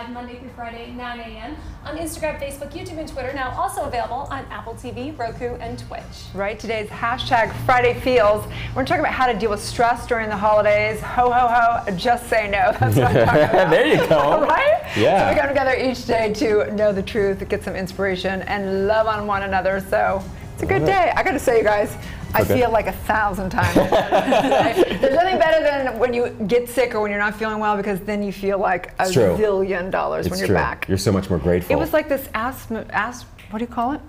Monday through Friday, 9 a.m. on Instagram, Facebook, YouTube, and Twitter. Now also available on Apple TV, Roku, and Twitch. Right, today's hashtag Friday Feels. We're talking about how to deal with stress during the holidays. Ho, ho, ho, just say no. That's what I'm talking about. There you go. Right? Yeah. So we come together each day to know the truth, get some inspiration, and love on one another. So it's a good day. I got to say, you guys, I feel like 1,000 times better. There's nothing better than when you get sick or when you're not feeling well, because then you feel like a zillion dollars when you're back. You're so much more grateful. It was like this what do you call it?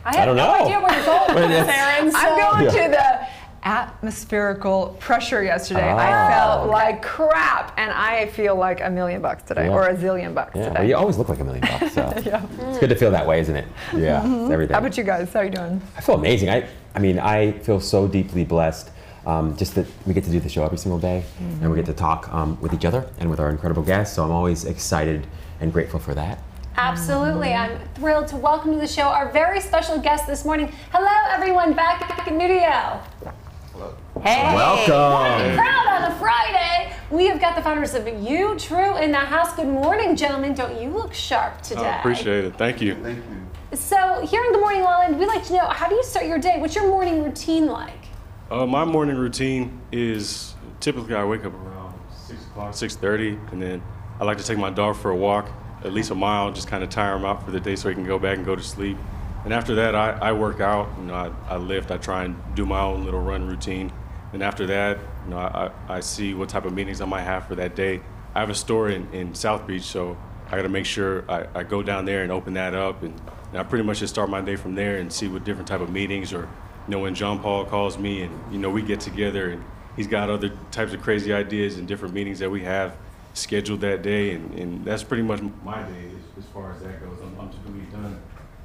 I have no idea what you're going with, Erin. So. I'm going to the atmospherical pressure yesterday. I felt like crap, and I feel like $1 million today, or a zillion bucks today. Well, you always look like $1 million, so it's good to feel that way, isn't it? Yeah, it's everything. How about you guys? How are you doing? I feel amazing. I mean, I feel so deeply blessed just that we get to do the show every single day, and we get to talk with each other and with our incredible guests, so I'm always excited and grateful for that. Absolutely. I'm thrilled to welcome to the show our very special guest this morning. Hello, everyone, back in Studio. Hey, welcome. Proud on a Friday. We have got the founders of You True in the house. Good morning, gentlemen. Don't you look sharp today? I appreciate it. Thank you. Thank you. So here in Good Morning LALALAND, we'd like to know, how do you start your day? What's your morning routine like? My morning routine is typically I wake up around 6 o'clock, 6:30, and then I like to take my dog for a walk, at least a mile, just kind of tire him out for the day so he can go back and go to sleep. And after that, I work out. You know, I lift. I try and do my own little run routine. And after that, you know, I see what type of meetings I might have for that day. I have a store in South Beach, so I got to make sure I go down there and open that up, and I pretty much just start my day from there and see what different type of meetings, or you know, when John Paul calls me and you know we get together and he's got other types of crazy ideas and different meetings that we have scheduled that day, and that's pretty much my day as far as that goes. I'm typically done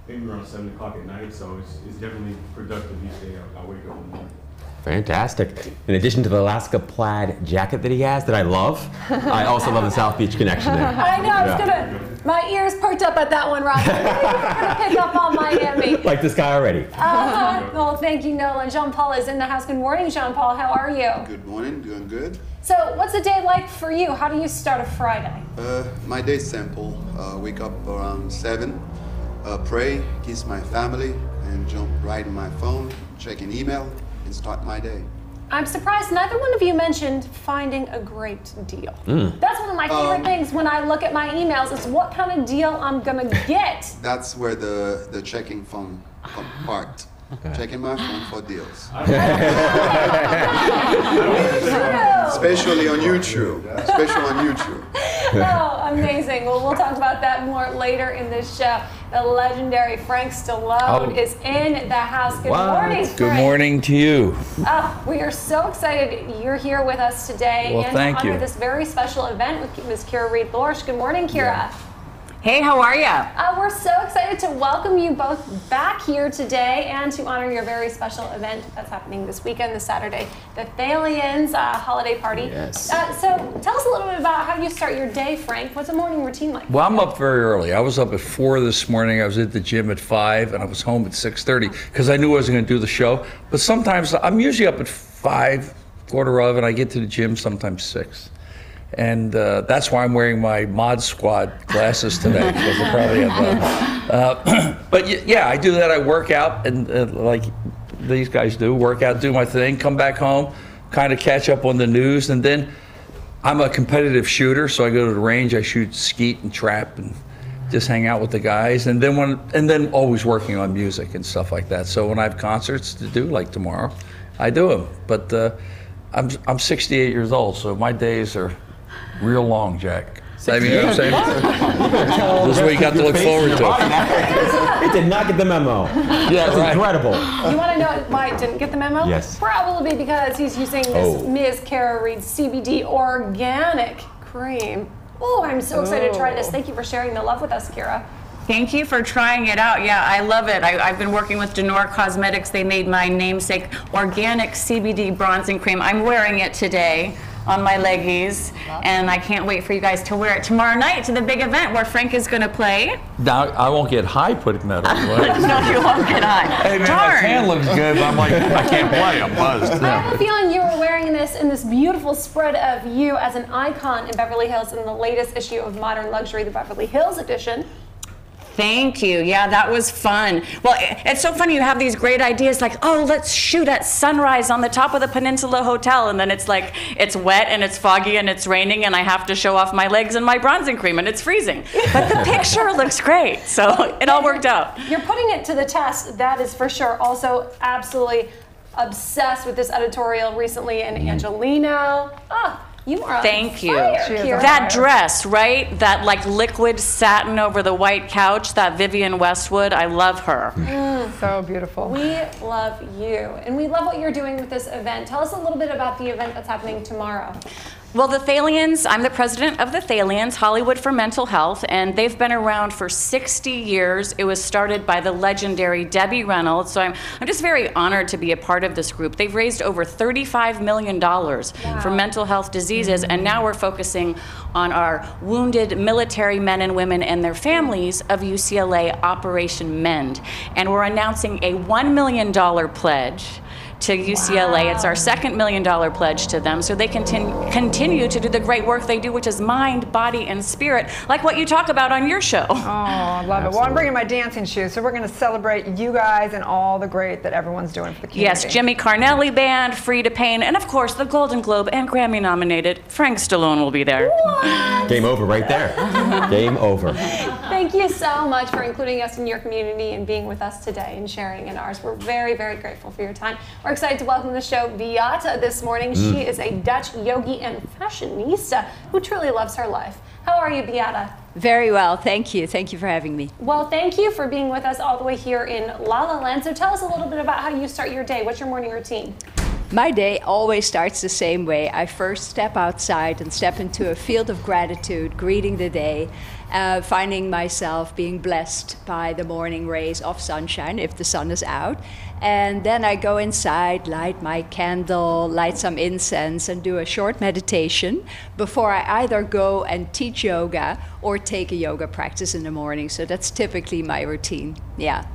maybe around 7 o'clock at night, so it's definitely productive each day I wake up in the morning. Fantastic. In addition to the Alaska plaid jacket that he has that I love, I also love the South Beach connection there. I know, I was my ears perked up at that one, Rob. We're gonna pick up on Miami. Like this guy already. Well, thank you, Nola. And Jean Paul is in the house. Good morning, Jean Paul. How are you? Good morning, doing good. So what's a day like for you? How do you start a Friday? My day's simple. Wake up around 7, pray, kiss my family, and jump right on my phone, checking email, and start my day. I'm surprised neither one of you mentioned finding a great deal. That's one of my favorite things when I look at my emails, is what kind of deal I'm gonna get. That's where the checking phone parked. Checking my phone for deals. Especially on YouTube. Especially on YouTube. Oh, amazing. Well, we'll talk about that more later in this show. The legendary Frank Stallone is in the house. Good morning, Frank. Good morning to you. Oh, we are so excited you're here with us today. Well, thank to honor you. this very special event with Ms. Kira Reed-Lorsch. Good morning, Kira. Hey, how are you? We're so excited to welcome you both back here today and to honor your very special event that's happening this weekend, this Saturday, the Thalians holiday party. Yes. So tell us a little bit about how you start your day, Frank. What's a morning routine like? Well, I'm up very early. I was up at 4 this morning. I was at the gym at 5, and I was home at 6:30 because I knew I wasn't going to do the show. But sometimes I'm usually up at 5, quarter of, and I get to the gym sometimes 6. And that's why I'm wearing my Mod Squad glasses today, because I probably have but yeah, I do that. I work out, and like these guys do, work out, do my thing, come back home, kind of catch up on the news, and then I'm a competitive shooter, so I go to the range, I shoot skeet and trap, and just hang out with the guys, and then always working on music and stuff like that. So when I have concerts to do, like tomorrow, I do them. But I'm 68 years old, so my days are real long, Jack. I mean, you know what I'm saying? This is what you got to look forward to. He did not get the memo. Yeah, that's incredible. You want to know why I didn't get the memo? Yes. Probably because he's using this Ms. Kara Reed CBD organic cream. Oh, I'm so excited to try this. Thank you for sharing the love with us, Kira. Thank you for trying it out. Yeah, I love it. I've been working with Denora Cosmetics. They made my namesake organic CBD bronzing cream. I'm wearing it today. on my leggies, and I can't wait for you guys to wear it tomorrow night to the big event where Frank is going to play. Now, I won't get high putting that on. Right? No, you won't get high. Hey, man, Darn. my tan looks good, but I'm like, I can't play. I'm buzzed. I have a feeling you were wearing this in this beautiful spread of you as an icon in Beverly Hills in the latest issue of Modern Luxury, the Beverly Hills edition. Thank you. Yeah, that was fun. Well, it's so funny. You have these great ideas like, oh, let's shoot at sunrise on the top of the Peninsula Hotel. And then it's like, it's wet and it's foggy and it's raining and I have to show off my legs and my bronzing cream and it's freezing. But the picture looks great. So it all worked out. You're putting it to the test, that is for sure. Also, absolutely obsessed with this editorial recently in Angelino. You are Thank you. Here. That dress, right? That like liquid satin over the white couch, that Vivienne Westwood, I love her. So beautiful. We love you, and we love what you're doing with this event. Tell us a little bit about the event that's happening tomorrow. Well, the Thalians, I'm the president of the Thalians, Hollywood for Mental Health, and they've been around for 60 years. It was started by the legendary Debbie Reynolds, so I'm just very honored to be a part of this group. They've raised over $35 million for mental health diseases, and now we're focusing on our wounded military men and women and their families of UCLA Operation Mend. And we're announcing a $1 million pledge to UCLA. It's our second $1 million pledge to them, so they can continue to do the great work they do, which is mind, body, and spirit, like what you talk about on your show. Oh, I love it. Well, I'm bringing my dancing shoes, so we're going to celebrate you guys and all the great that everyone's doing for the community. Yes, Jimmy Carnelli Band, Frida Payne, and of course the Golden Globe and Grammy nominated Frank Stallone will be there. What? Game over right there. Game over. Thank you so much for including us in your community and being with us today and sharing in ours. We're very, very grateful for your time. We're excited to welcome to the show Beata this morning. She is a Dutch yogi and fashionista who truly loves her life. How are you, Beata? Very well, thank you. Thank you for having me. Well, thank you for being with us all the way here in LALALAND. So tell us a little bit about how you start your day. What's your morning routine? My day always starts the same way. I first step outside and step into a field of gratitude, greeting the day, finding myself being blessed by the morning rays of sunshine if the sun is out. And then I go inside, light my candle, light some incense, and do a short meditation before I either go and teach yoga or take a yoga practice in the morning. So that's typically my routine. Yeah.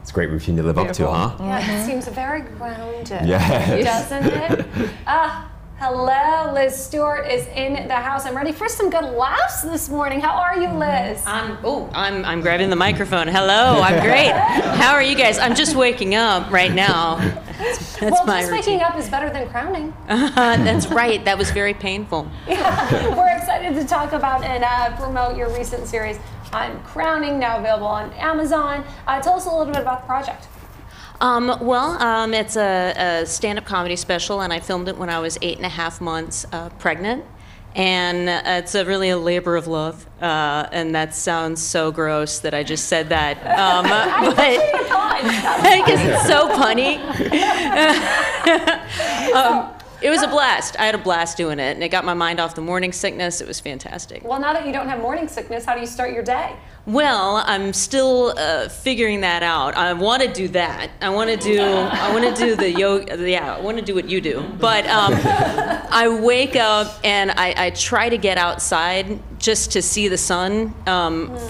It's a great routine to live up to, huh? Yeah, it seems very grounded. Yes. Doesn't it? Hello, Liz Stewart is in the house. I'm ready for some good laughs this morning. How are you, Liz? I'm grabbing the microphone. Hello, I'm great. How are you guys? I'm just waking up right now. That's well, my just routine. waking up is better than crowning. That's right. That was very painful. Yeah. We're excited to talk about and promote your recent series on crowning, now available on Amazon. Tell us a little bit about the project. It's a stand-up comedy special, and I filmed it when I was 8.5 months pregnant. And it's really a labor of love, and that sounds so gross that I just said that. Because it's so funny. It was a blast. I had a blast doing it, and it got my mind off the morning sickness. It was fantastic. Well, now that you don't have morning sickness, how do you start your day? Well, I'm still figuring that out. I want to do that. I want to do the yoga. Yeah, I want to do what you do. But I wake up and I try to get outside just to see the sun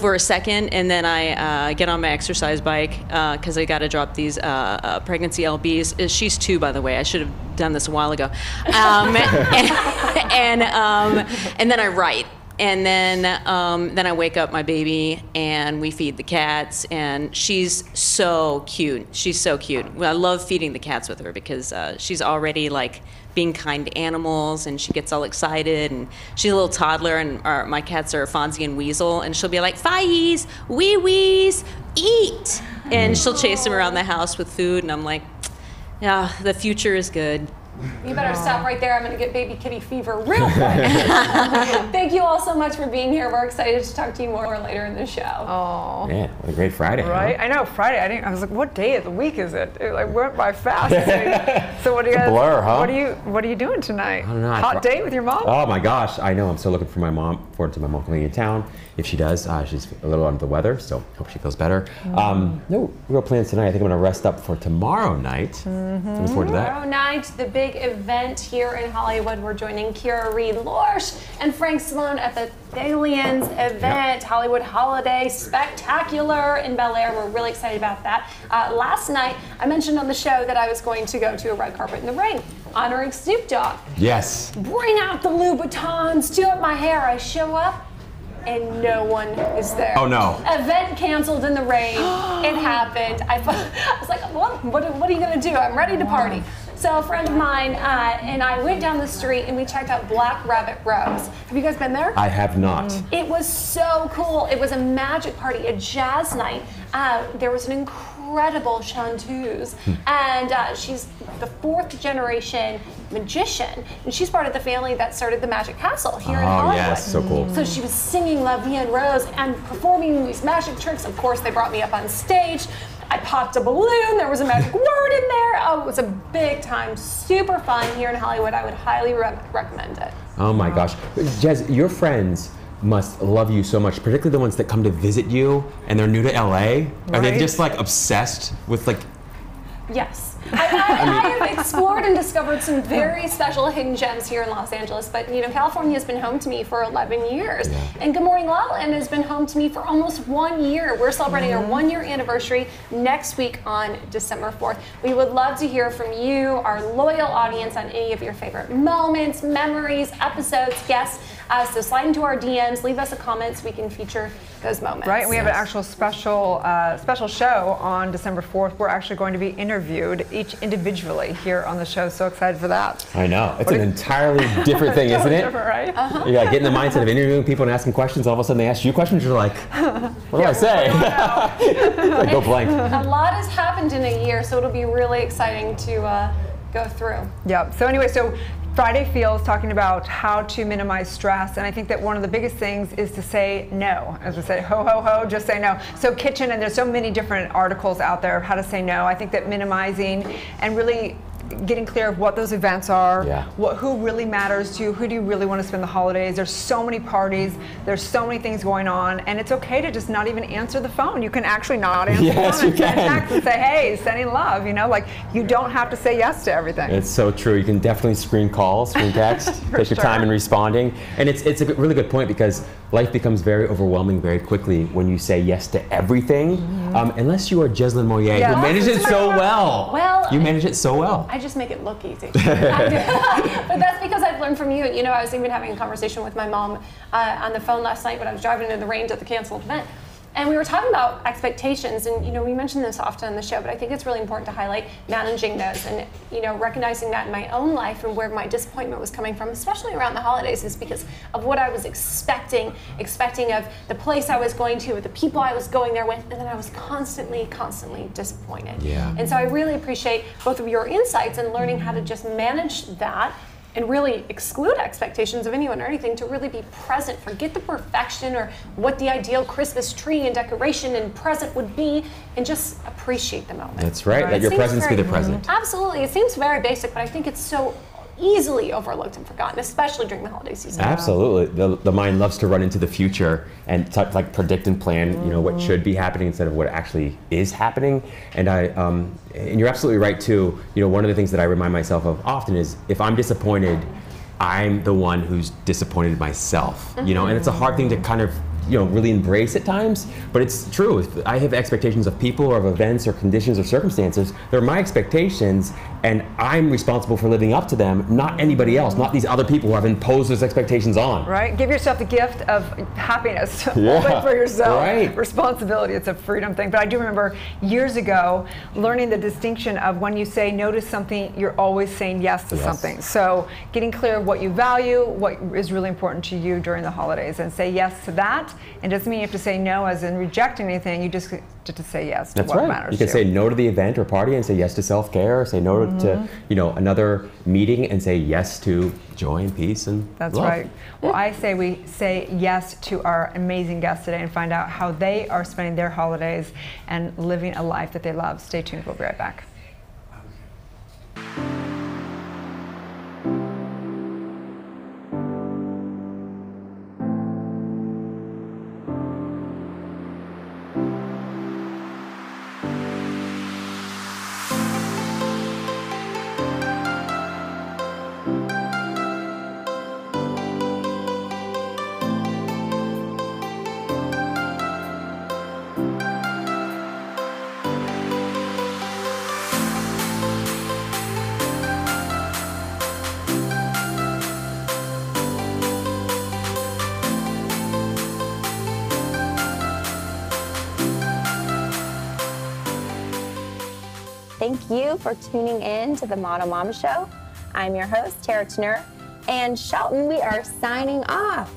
for a second, and then I get on my exercise bike because I got to drop these pregnancy LBs. She's 2, by the way. I should have done this a while ago. And then I write. And then I wake up my baby and we feed the cats, and she's so cute. She's so cute. I love feeding the cats with her because she's already like being kind to animals, and she gets all excited, and she's a little toddler, and my cats are Fonzie and Weasel, and she'll be like, "Fies, wee-wees, eat!" And she'll chase them around the house with food, and I'm like, yeah, the future is good. You better stop right there. I'm going to get baby kitty fever real quick. Thank you all so much for being here. We're excited to talk to you more later in the show. Oh. Yeah, what a great Friday. Right? Huh? I know, Friday. I was like, what day of the week is it? It like went by fast. So what do you guys? It's a blur, huh? What are you doing tonight? I don't know. Hot date with your mom? Oh my gosh, I know. I'm still looking for my mom. Forward to my mom coming in town. If she does, she's a little under the weather, so hope she feels better. No real plans tonight. I think I'm going to rest up for tomorrow night. Looking forward to that. Tomorrow night, the big big event here in Hollywood. We're joining Kira Reed Lorsch and Frank Sloan at the Thalians event, Hollywood Holiday Spectacular in Bel Air. We're really excited about that. Last night, I mentioned on the show that I was going to go to a red carpet in the rain, honoring Snoop Dogg. Yes. Bring out the Louboutins, do up my hair. I show up, and no one is there. Oh no. Event canceled in the rain. It happened. I was like, well, what are you gonna do? I'm ready to party. So a friend of mine and I went down the street and we checked out Black Rabbit Rose. Have you guys been there? I have not. It was so cool. It was a magic party, a jazz night. There was an incredible chanteuse, and she's the 4th generation magician, and she's part of the family that started the Magic Castle here in Hollywood. Oh yes, so cool. So she was singing La Vie en Rose and performing these magic tricks. Of course, they brought me up on stage. I popped a balloon, there was a magic word in there. Oh, it was a big time, super fun here in Hollywood. I would highly recommend it. Oh my gosh. Jez, your friends must love you so much, particularly the ones that come to visit you and they're new to LA. Are they just like obsessed with like... Yes. I have explored and discovered some very special hidden gems here in Los Angeles, but you know, California has been home to me for 11 years. And Good Morning LaLaLand has been home to me for almost 1 year. We're celebrating our 1-year anniversary next week on December 4th. We would love to hear from you, our loyal audience, on any of your favorite moments, memories, episodes, guests. So slide into our DMs, leave us a comment so we can feature those moments. Right, we have an actual special show on December 4th. We're actually going to be interviewed each individually here on the show. So excited for that. I know. It's an entirely different thing, isn't it? Different, right? You get in the mindset of interviewing people and asking questions. All of a sudden they ask you questions. You're like, what do I say? Like, go blank. A lot has happened in a year, so it'll be really exciting to go through. Yep. So anyway, Friday Feels talking about how to minimize stress, and I think that one of the biggest things is to say no. As we say, ho, ho, ho, just say no. So kitchen, and there's so many different articles out there of how to say no. I think that minimizing and really getting clear of what those events are, who really matters to you, who do you really want to spend the holidays. There's so many parties, there's so many things going on, and it's okay to just not even answer the phone. You can actually not answer the phone and send a text and say, hey, sending love, you know, like you don't have to say yes to everything. It's so true. You can definitely screen call, screen text, take your time in responding. And it's a really good point, because life becomes very overwhelming very quickly when you say yes to everything, unless you are Jeslyn Moyer, who managed it so well. You manage it so well. I just make it look easy. But that's because I've learned from you. You know, I was even having a conversation with my mom on the phone last night when I was driving in the rain to the canceled event. And we were talking about expectations, and you know, we mention this often on the show, but I think it's really important to highlight managing those, and you know, recognizing that in my own life and where my disappointment was coming from, especially around the holidays, is because of what I was expecting of the place I was going to, with the people I was going there with, and then I was constantly disappointed. And so I really appreciate both of your insights and learning how to just manage that and really exclude expectations of anyone or anything, to really be present. Forget the perfection or what the ideal Christmas tree and decoration and present would be, and just appreciate the moment. That's right. Let your presence be the present. Absolutely. It seems very basic, but I think it's so easily overlooked and forgotten, especially during the holiday season. Absolutely. The mind loves to run into the future and like predict and plan, you know, what should be happening instead of what actually is happening. And and you're absolutely right too. You know, one of the things that I remind myself of often is, if I'm disappointed, I'm the one who's disappointed myself. You know, and it's a hard thing to kind of, you know, really embrace at times, but it's true. If I have expectations of people or of events or conditions or circumstances, they're my expectations, and I'm responsible for living up to them, not anybody else, not these other people who have imposed those expectations on. Right, give yourself the gift of happiness, only for yourself. Responsibility, it's a freedom thing. But I do remember years ago learning the distinction of when you say no to something, you're always saying yes to something. So getting clear of what you value, what is really important to you during the holidays, and say yes to that. It doesn't mean you have to say no as in reject anything. You just get to say yes to what matters. You can say no to the event or party and say yes to self-care, or say no to, you know, another meeting and say yes to joy and peace and That's love. right. Well, I say we say yes to our amazing guests today and find out how they are spending their holidays and living a life that they love. Stay tuned. We'll be right back. thank you for tuning in to the Mono Mom Show. I'm your host, Tara Tner, and Shelton, we are signing off.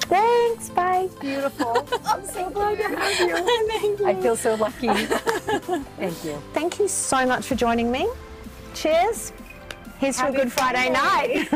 Thanks, bye. Beautiful. I'm so glad to have you. Thank you. I feel so lucky. Thank you. Thank you so much for joining me. Cheers. Here's to a good Friday night.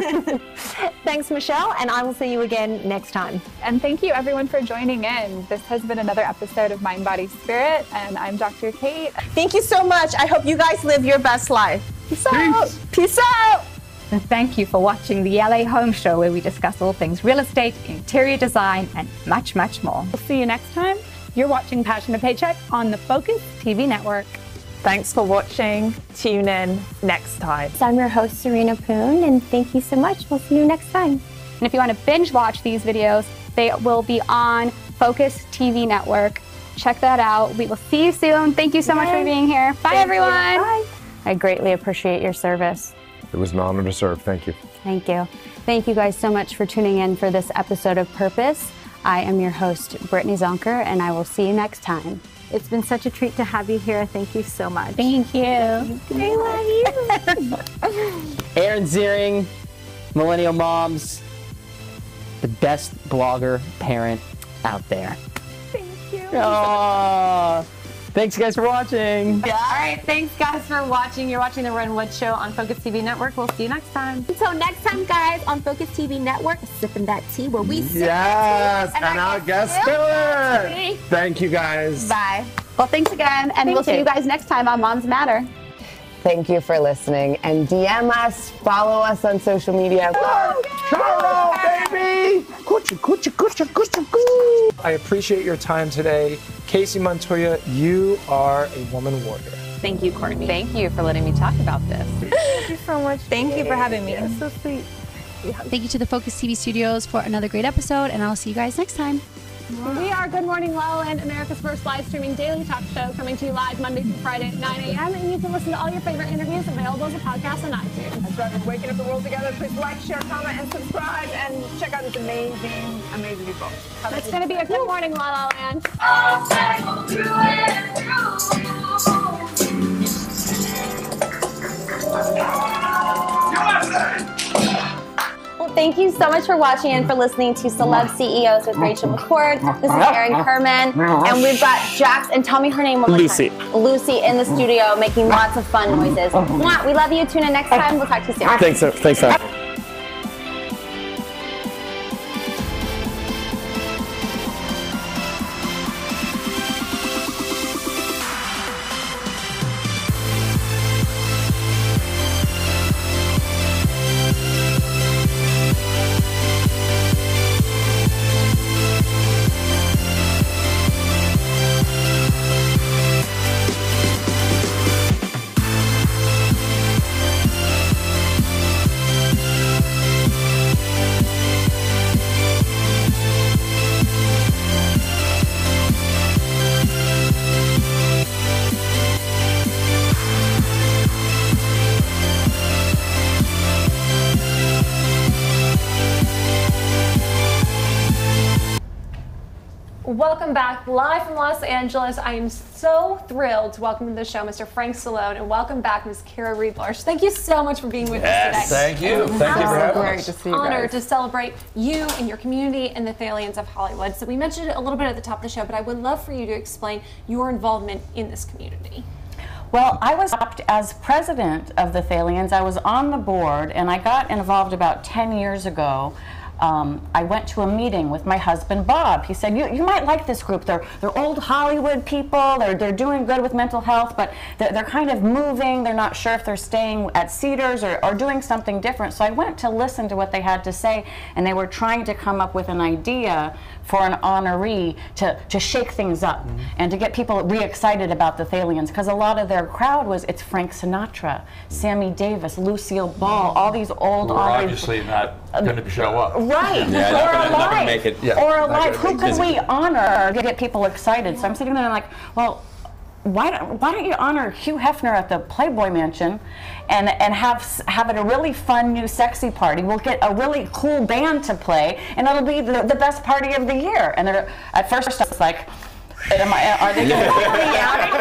Thanks, Michelle, and I will see you again next time. And thank you, everyone, for joining in. This has been another episode of Mind, Body, Spirit, and I'm Dr. Kate. Thank you so much. I hope you guys live your best life. Peace out. Peace out. And thank you for watching the LA Home Show, where we discuss all things real estate, interior design, and much, much more. We'll see you next time. You're watching Passion to Paycheck on the Focus TV network. Thanks for watching. Tune in next time. So I'm your host, Serena Poon, and thank you so much. We'll see you next time. And if you want to binge watch these videos, they will be on Focus TV network. Check that out. We will see you soon. Thank you so much for being here. Bye, everyone. Bye. I greatly appreciate your service. It was an honor to serve. Thank you. Thank you. Thank you guys so much for tuning in for this episode of Purpose. I am your host, Brittany Zonker, and I will see you next time. It's been such a treat to have you here. Thank you so much. Thank you. I love you. Erin Ziering, Millennial Moms, the best blogger parent out there. Thank you. Aww. Thanks, guys, for watching. Yeah. All right, thanks, guys, for watching. You're watching the Ren Wood Show on Focus TV Network. We'll see you next time. Until next time, guys, on Focus TV Network, sipping that tea where we sip Yes, that tea, and our guest spiller. Thank you, guys. Bye. Well, thanks again, and we'll see you guys next time on Moms Matter. Thank you for listening, and DM us, follow us on social media. Charo, baby! Coochie, coochie, coochie, coochie, coo. I appreciate your time today. Casey Montoya, you are a woman warrior. Thank you, Courtney. Thank you for letting me talk about this. Thank you so much. Thank you for having me. It's so sweet. Thank you to the Focus TV studios for another great episode, and I'll see you guys next time. We are Good Morning LALALAND, America's first live streaming daily talk show, coming to you live Monday through Friday at 9 a.m. And you can listen to all your favorite interviews available as a podcast on iTunes. That's right. We're waking up the world together. Please like, share, comment, and subscribe, and check out this amazing, amazing people. It's going to be a Good Morning LALALAND. Well, thank you so much for watching and for listening to Celeb CEOs with Rachel McCord. This is Erin Kerman, and we've got Jax, and tell me her name one more Lucy. time. Lucy in the studio making lots of fun noises. Mwah, we love you. Tune in next time. We'll talk to you soon. Thanks, thanks. Welcome back, live from Los Angeles. I am so thrilled to welcome to the show Mr. Frank Stallone, and welcome back Ms. Kira Reed-Larsh. Thank you so much for being with us today. Thank you. Thank you for having Great us. to see you Honor guys. to celebrate you and your community and the Thalians of Hollywood. So we mentioned it a little bit at the top of the show, but I would love for you to explain your involvement in this community. Well, I was up as president of the Thalians. I was on the board, and I got involved about 10 years ago. I went to a meeting with my husband, Bob. He said, you might like this group. They're old Hollywood people. They're doing good with mental health, but they're kind of moving. They're not sure if they're staying at Cedars or doing something different. So I went to listen to what they had to say, and they were trying to come up with an idea for an honoree to shake things up and to get people re-excited about the Thalians, because a lot of their crowd it's Frank Sinatra, Sammy Davis, Lucille Ball, all these old We're obviously not going to show up. Right, Yeah, or not gonna make it. alive, or Not alive. gonna Who make can it. we honor to get people excited? So I'm sitting there and I'm like, well, why don't you honor Hugh Hefner at the Playboy Mansion and have it a really fun new sexy party? We'll get a really cool band to play, and it'll be the best party of the year. And at first I was like, are they going to put me out of here?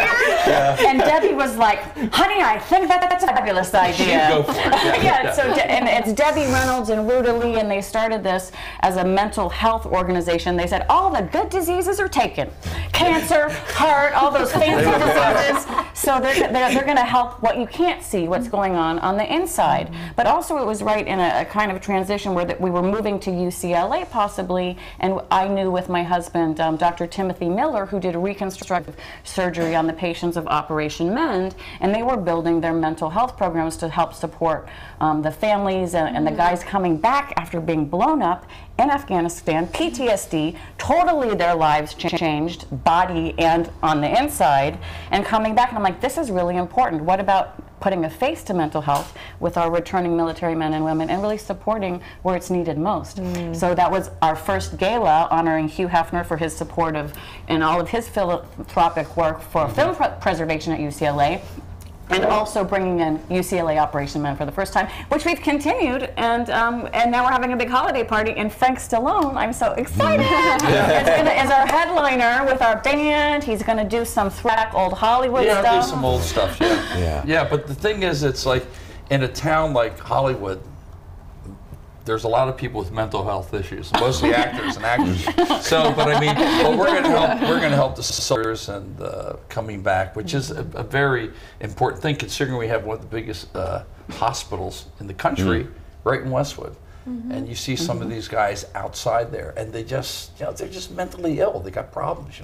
Yeah. And Debbie was like, honey, I think that's a fabulous idea. Go for it. Yeah, so and it's Debbie Reynolds and Ruta Lee, and they started this as a mental health organization. They said all the good diseases are taken. Cancer, heart, all those fancy diseases. So they're going to help what you can't see, what's going on the inside. But also it was right in a kind of transition where we were moving to UCLA possibly, and I knew with my husband, Dr. Timothy Miller, who did reconstructive surgery on the patients of Operation Mend, and they were building their mental health programs to help support the families and the guys coming back after being blown up in Afghanistan, PTSD, totally their lives changed, body and on the inside, and coming back. And I'm like, this is really important. What about putting a face to mental health with our returning military men and women and really supporting where it's needed most? So that was our first gala honoring Hugh Hefner for his support of and all of his philanthropic work for film preservation at UCLA. And also bringing in UCLA Operation Men for the first time, which we've continued, and now we're having a big holiday party. And Frank Stallone, I'm so excited, is our headliner with our band. He's going to do some throwback old Hollywood stuff. Yeah, do some old stuff. Yeah. But the thing is, it's like in a town like Hollywood, there's a lot of people with mental health issues, mostly actors and actresses. So, but I mean, we're going to help. We're going to help the soldiers and coming back, which is a very important thing, considering we have one of the biggest hospitals in the country, right in Westwood. And you see some of these guys outside there, and they just, they're just mentally ill. They got problems,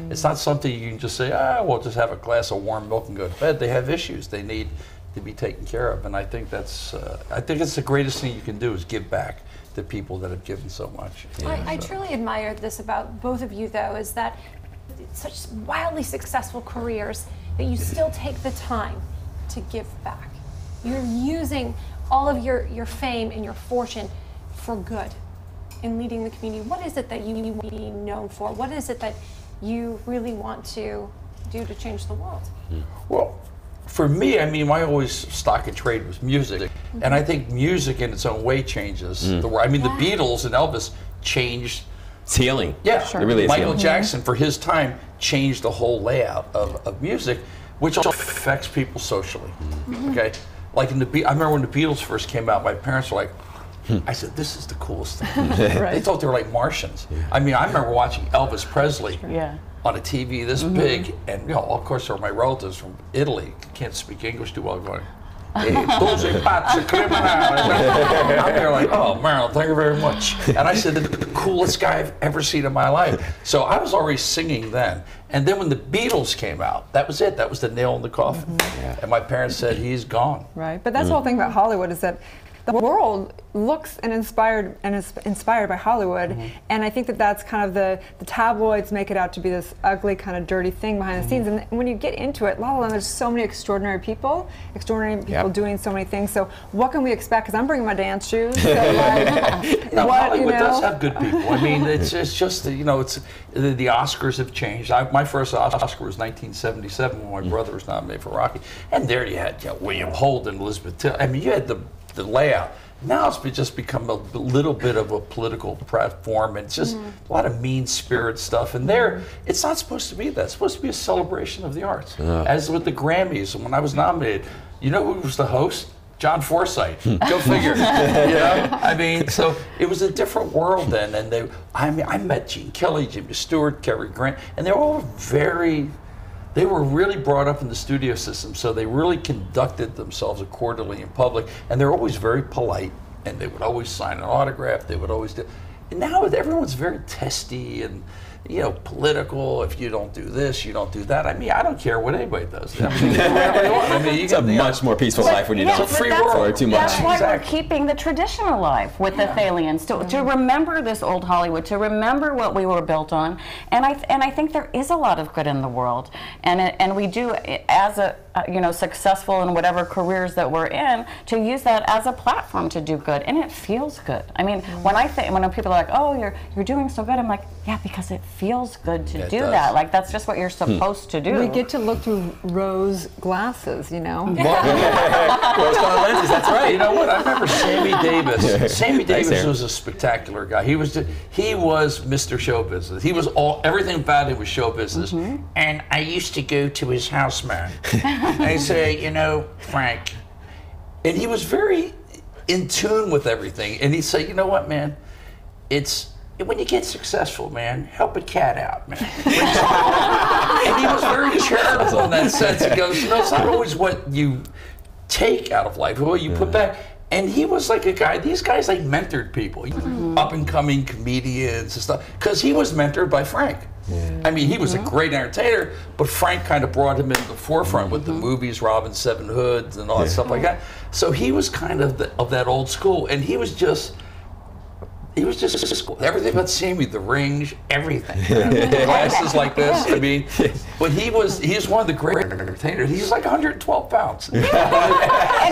It's not something you can just say, we'll just have a glass of warm milk and go to bed. They have issues. They need to be taken care of, and I think that's I think it's the greatest thing you can do is give back to people that have given so much. I truly admire this about both of you, though, is that such wildly successful careers that you still take the time to give back. You're using all of your fame and your fortune for good in leading the community. What is it that you want to be known for? What is it that you really want to do to change the world? Well, for me, I mean, my always stock in trade was music, and I think music in its own way changes the world. I mean, the Beatles and Elvis changed. It's healing. Yeah, it really is. Michael healing. Jackson, for his time, changed the whole layout of music, which also affects people socially. Okay, like I remember when the Beatles first came out, my parents were like, I said, this is the coolest thing. They thought they were like Martians. I mean, I remember watching Elvis Presley on a TV this big, and of course there were my relatives from Italy, can't speak English too well, going, hey, those are pazzi criminali. I'm there like, oh, Marilyn, thank you very much. And I said, the coolest guy I've ever seen in my life. So I was already singing then. And then when the Beatles came out, that was it. That was the nail in the coffin. And my parents said, he's gone. Right, but that's the whole thing about Hollywood is that the world looks and is inspired by Hollywood, and I think that that's kind of the tabloids make it out to be this ugly kind of dirty thing behind the scenes. And when you get into it, La La Land, there's so many extraordinary people doing so many things. So what can we expect? Because I'm bringing my dance shoes. So like, no, Hollywood does have good people. I mean, it's just the Oscars have changed. My first Oscar was 1977 when my brother was nominated for Rocky, and there you had William Holden, Elizabeth Taylor. I mean, you had the layout. Now it's just become a little bit of a political platform, and it's just a lot of mean-spirit stuff. And it's not supposed to be that. It's supposed to be a celebration of the arts. As with the Grammys, when I was nominated, you know who was the host? John Forsythe. Go figure. I mean, so it was a different world then. And I met Gene Kelly, Jimmy Stewart, Cary Grant, and they were all they were really brought up in the studio system, so they really conducted themselves accordingly in public, and they're always very polite, and they would always sign an autograph, they would always do. And now everyone's very testy and political. If you don't do this, you don't do that. I mean, I don't care what anybody does. I mean, whatever you want. I mean, it's a much more peaceful life when you don't. It's a free world. Or too much. That's why we're keeping the tradition alive with the Thalians, to remember this old Hollywood, to remember what we were built on. And I think there is a lot of good in the world, and we do, as a successful in whatever careers that we're in, to use that as a platform to do good, and it feels good. I mean, when people are like, oh, you're doing so good, I'm like, yeah, because it feels good to do that. Like, that's just what you're supposed to do. We get to look through rose glasses, Rose colored lenses, that's right. You know what? I remember Sammy Davis. Sammy Davis was a spectacular guy. He was Mr. Show Business. He was everything about him was show business. And I used to go to his house, man. And he'd say, you know, Frank, and he was very in tune with everything. And he'd say, you know what, man, when you get successful, man, help a cat out, man. And he was very charitable in that sense. He goes, no, it's not always what you take out of life, what you put back. And he was like a guy, these guys like mentored people, up and coming comedians and stuff, because he was mentored by Frank. I mean, he was a great entertainer, but Frank kind of brought him into the forefront with the movies, Robin Seven Hoods and all that stuff like that. So he was kind of of that old school, and he was just everything about Sammy, the range, everything. Glasses like this. I mean, but he's one of the great entertainers. He's like 112 pounds. And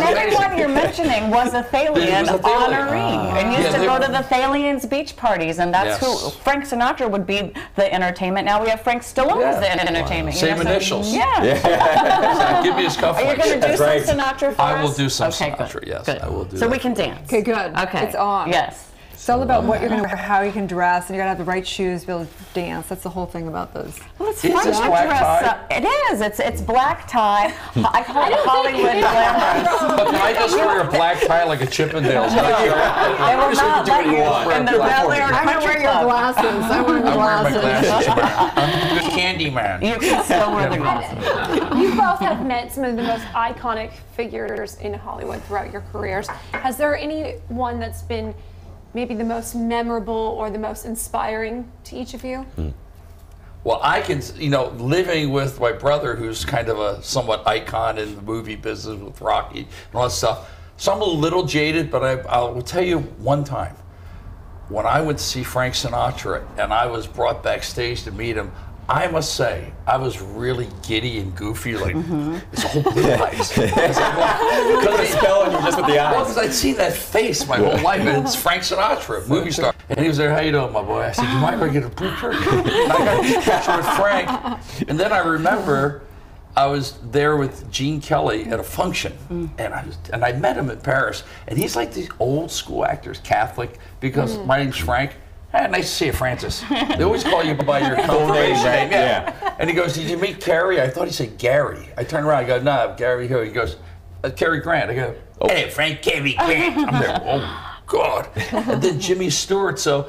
everyone you're mentioning was a Thalian honoree. And used to go to the Thalians beach parties, and that's who Frank Sinatra would be the entertainment. Now we have Frank Stallone as the entertainment. Same initials. Yeah. Give me his cufflinks. Are you going to do some Sinatra for us? I will do some Sinatra, yes. Good. I will do so that. we can dance. Okay, good. Okay. It's on. Yes. It's all about what you're going to wear, how you can dress, and you got to have the right shoes to be able to dance. That's the whole thing about those. Well, it's fun to dress up. It is. It's black tie. I call it Hollywood glamorous. But can I just wear a black tie like a Chippendales? They will not let you in the Bel Air I'm going to wear your glasses. I'm wearing the glasses. I'm the candy man. You can still wear the glasses. You both have met some of the most iconic figures in Hollywood throughout your careers. Has there any one that's been maybe the most memorable or the most inspiring to each of you? Well, I can, living with my brother, who's kind of a somewhat icon in the movie business with Rocky and all that stuff. So I'm a little jaded, but I will tell you one time, when I went to see Frank Sinatra and I was brought backstage to meet him, I must say, I was really giddy and goofy, like, it's a whole blue eyes. Because the spell on you just with the eyes. Well, because I'd seen that face my whole life, and it's Frank Sinatra, movie star. And he was there, how you doing, my boy? I said, do you mind if I get a picture? And I got a picture with Frank. And then I remember I was there with Gene Kelly at a function, and I met him in Paris. And he's like these old school actors, Catholic, because my name's Frank. Hey, nice to see you, Francis. They always call you by your confirmation name. Yeah. And he goes, did you meet Cary? I thought he said Gary. I turned around, I go, no, Gary here. He goes, Cary Grant. I go, hey, Frank, Cary Grant. I'm there, oh, God. And then Jimmy Stewart. So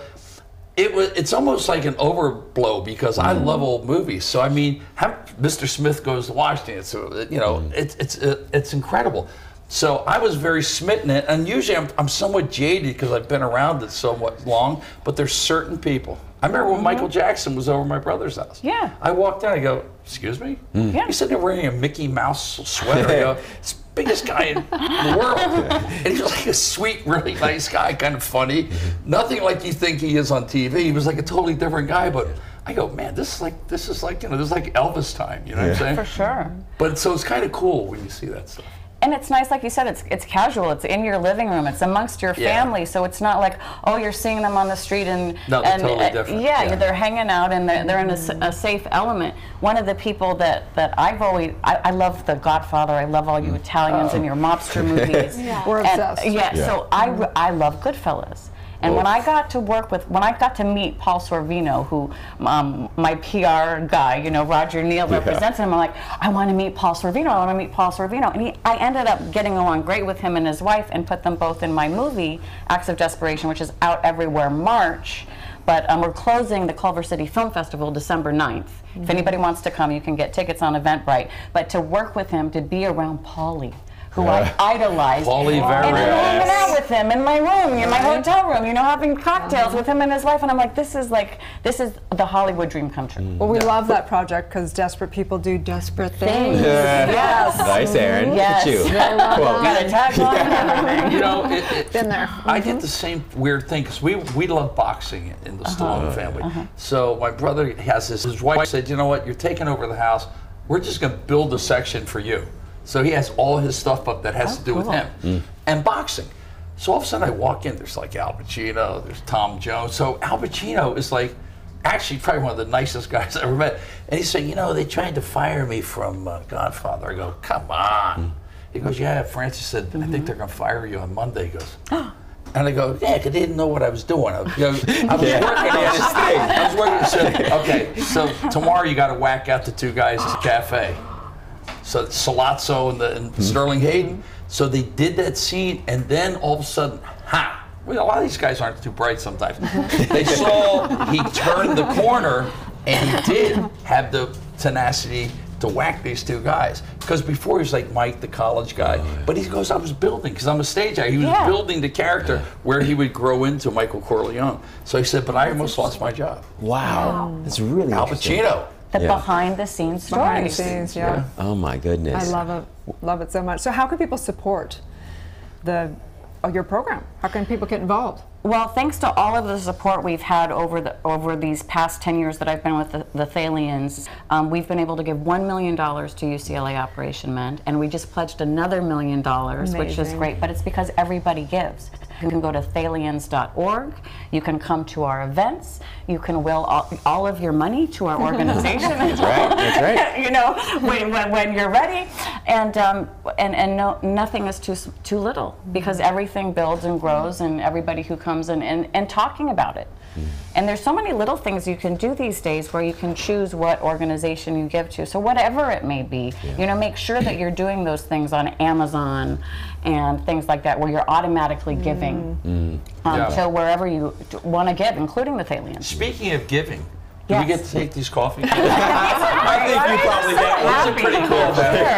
it's almost like an overblow because I love old movies. So, I mean, Mr. Smith Goes to Washington. So, it's incredible. So I was very smitten, and usually I'm somewhat jaded because I've been around it somewhat long, but there's certain people. I remember when Michael Jackson was over at my brother's house. Yeah. I walked in, I go, excuse me? Yeah. He said they're wearing a Mickey Mouse sweater. I go, it's the biggest guy in the world. And he was like a sweet, really nice guy, kind of funny. Nothing like you think he is on TV. He was like a totally different guy, but I go, man, this is like this is like Elvis time, you know what I'm saying? For sure. But so it's kind of cool when you see that stuff. And it's nice, like you said, it's casual. It's in your living room. It's amongst your family. So it's not like, oh, you're seeing them on the street and they're totally different. Yeah, they're hanging out and they're in a safe element. One of the people that I've always, I love The Godfather. I love all you Italians and your mobster movies. We're obsessed. So I love Goodfellas. And when I got to meet Paul Sorvino, who my PR guy, Roger Neal represents him, I'm like, I want to meet Paul Sorvino. I want to meet Paul Sorvino. And I ended up getting along great with him and his wife, and put them both in my movie, Acts of Desperation, which is out everywhere March. But we're closing the Culver City Film Festival December 9th. If anybody wants to come, you can get tickets on Eventbrite. But to work with him, to be around Paulie, who I idolized. Paulie very and I'm hanging out with him in my room, in my hotel room, having cocktails with him and his wife, and I'm like, this is the Hollywood dream come true. Well, we love that project because desperate people do desperate things. Yes. Nice, Erin. Yes. Look at you. Got a tagline and everything. Been there. I get the same weird thing because we love boxing in the Stallone family. So my brother has his wife said, you know what, you're taking over the house. We're just going to build a section for you. So he has all his stuff up that has to do with him. And boxing. So all of a sudden I walk in, there's like Al Pacino, there's Tom Jones. So Al Pacino is like, actually probably one of the nicest guys I ever met. And he's saying, they tried to fire me from Godfather. I go, come on. He goes, yeah, Francis said, I think they're going to fire you on Monday. He goes, and I go, yeah, because they didn't know what I was doing. I was working on this thing. I was working. So, okay, so tomorrow you got to whack out the two guys at the cafe. So Salazzo and Sterling Hayden. So they did that scene, and then all of a sudden, well, a lot of these guys aren't too bright sometimes. They saw he turned the corner, and he did have the tenacity to whack these two guys. Because before he was like Mike, the college guy. But he goes, I was building, because I'm a stage actor. He was building the character where he would grow into Michael Corleone. So he said, but I almost lost my job. Wow. That's really Al interesting. Pacino. The behind the scenes stories. Behind the scenes, yeah. Oh my goodness. I love it so much. So how can people support your program? How can people get involved? Well, thanks to all of the support we've had over these past 10 years that I've been with the Thalians, we've been able to give $1 million to UCLA Operation Mend, and we just pledged another $1 million, which is great, but it's because everybody gives. You can go to thalians.org, you can come to our events, you can will all of your money to our organization. That's right. You know, when you're ready, and no, nothing is too little, because everything builds and grows, and everybody who comes and talking about it. And there's so many little things you can do these days where you can choose what organization you give to. So whatever it may be, you know, make sure that you're doing those things on Amazon and things like that, where you're automatically giving to wherever you want to give, including the Thalians. Speaking of giving, do we get to take these coffee? I think you probably get one. These are pretty cool, man.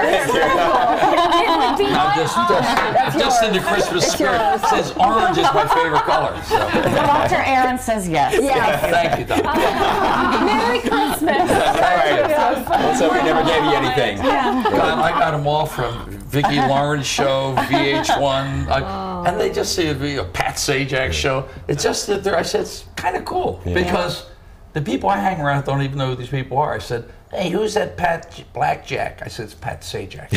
Just in the Christmas spirit. It says orange is my favorite color. So. Dr. Erin says yes. Thank you, Doctor. Merry Christmas. Let's hope we never gave you anything. I got them all from Vicki Lawrence Show, VH1, and they just say a Pat Sajak show. It's just that I said it's kind of cool because the people I hang around don't even know who these people are. I said, hey, who's that Pat Blackjack? I said, it's Pat Sajak.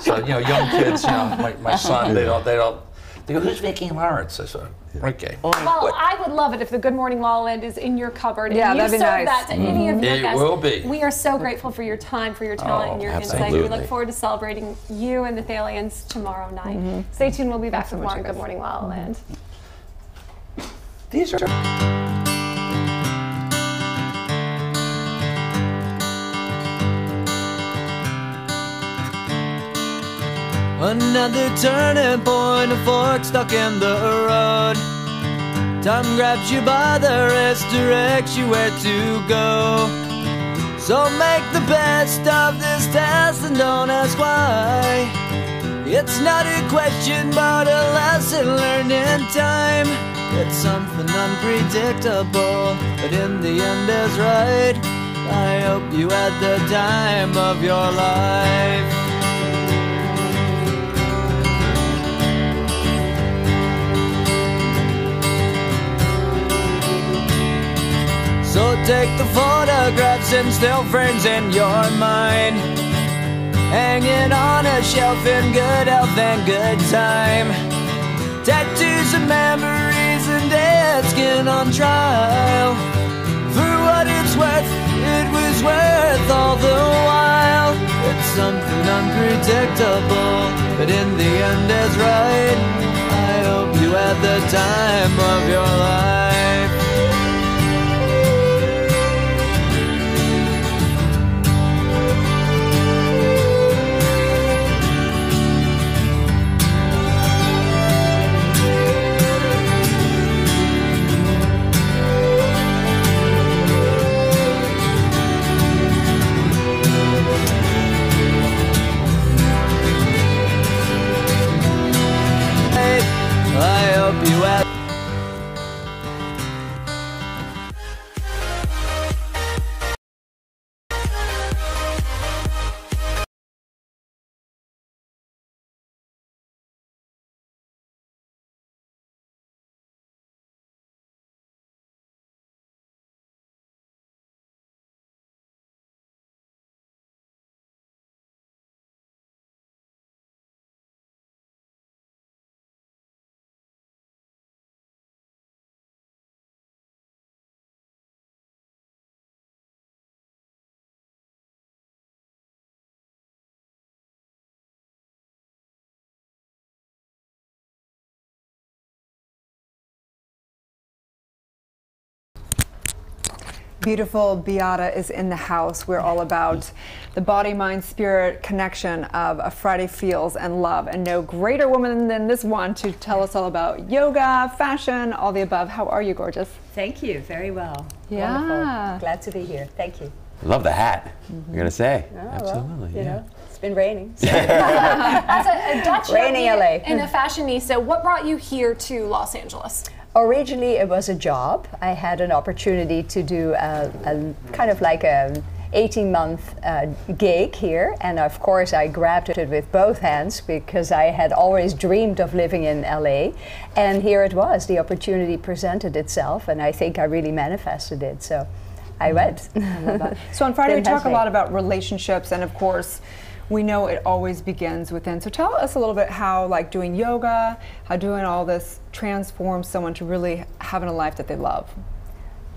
So, you know, young kids, you know, my son, they go, who's Vicki Lawrence? I said, okay. Well, I would love it if the Good Morning LaLaLand is in your cupboard and you that'd be serve nice. that to any of your guests. It will be. We are so grateful for your time, for your talent, and your insight. We look forward to celebrating you and the Thalians tomorrow night. Stay tuned. We'll be back with more on Good Morning LaLaLand. These are... Another turning point, a fork stuck in the road. Time grabs you by the wrist, directs you where to go. So make the best of this test and don't ask why. It's not a question but a lesson learned in time. It's something unpredictable, but in the end is right. I hope you had the time of your life. So take the photographs and still frames in your mind, hanging on a shelf in good health and good time. Tattoos and memories and dead skin on trial. For what it's worth, it was worth all the while. It's something unpredictable, but in the end is right. I hope you had the time of your life. Beautiful Beata is in the house. We're all about the body, mind, spirit connection of a Friday feels and love. And no greater woman than this one to tell us all about yoga, fashion, all the above. How are you, gorgeous? Thank you. Very well. Yeah. Wonderful. Glad to be here. Thank you. Love the hat. I gotta say. Oh, Absolutely. Well, you know, it's been raining. So. As a Dutch Raining yogi LA. and a fashionista, what brought you here to Los Angeles? Originally, it was a job. I had an opportunity to do a kind of like a 18-month gig here, and of course I grabbed it with both hands because I had always dreamed of living in LA, and here it was. The opportunity presented itself, and I think I really manifested it. So I went. I love that. So on Friday we talk a lot about relationships, and of course we know it always begins within. So tell us a little bit how, like, doing yoga, how doing all this transforms someone to really having a life that they love.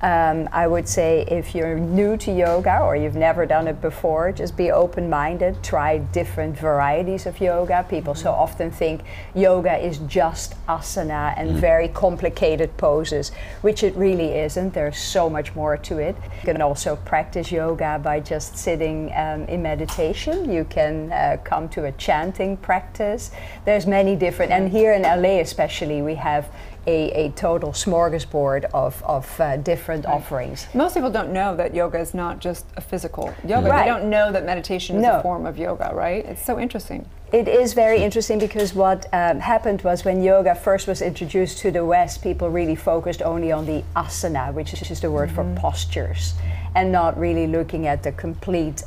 I would say if you're new to yoga or you've never done it before, just be open-minded, try different varieties of yoga. People so often think yoga is just asana and very complicated poses, which it really isn't. There's so much more to it. You can also practice yoga by just sitting in meditation. You can come to a chanting practice. There's many different, and here in LA especially, we have a total smorgasbord of different offerings. Most people don't know that yoga is not just a physical yoga. They don't know that meditation is a form of yoga, right? It's so interesting. It is very interesting because what happened was when yoga first was introduced to the West, people really focused only on the asana, which is just the word for postures, and not really looking at the complete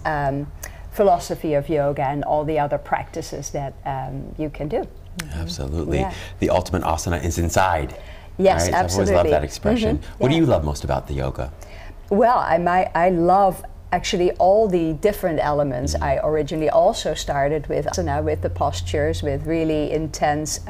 philosophy of yoga and all the other practices that you can do. Absolutely. Yeah. The ultimate asana is inside. Yes, right? absolutely. I've always loved that expression. What do you love most about the yoga? Well, I love actually all the different elements. I originally also started with asana, with the postures, with really intense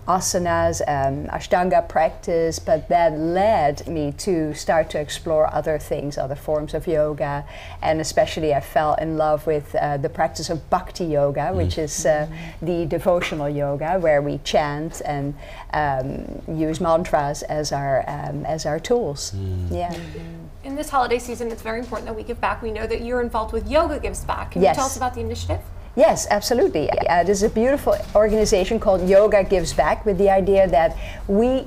asanas, ashtanga practice, but that led me to start to explore other things, other forms of yoga, and especially I fell in love with the practice of bhakti yoga, which is the devotional yoga, where we chant and use mantras as our tools. Yeah. In this holiday season, it's very important that we give back. We know that you're involved with Yoga Gives Back. Can you tell us about the initiative? Yes, absolutely. There's a beautiful organization called Yoga Gives Back, with the idea that we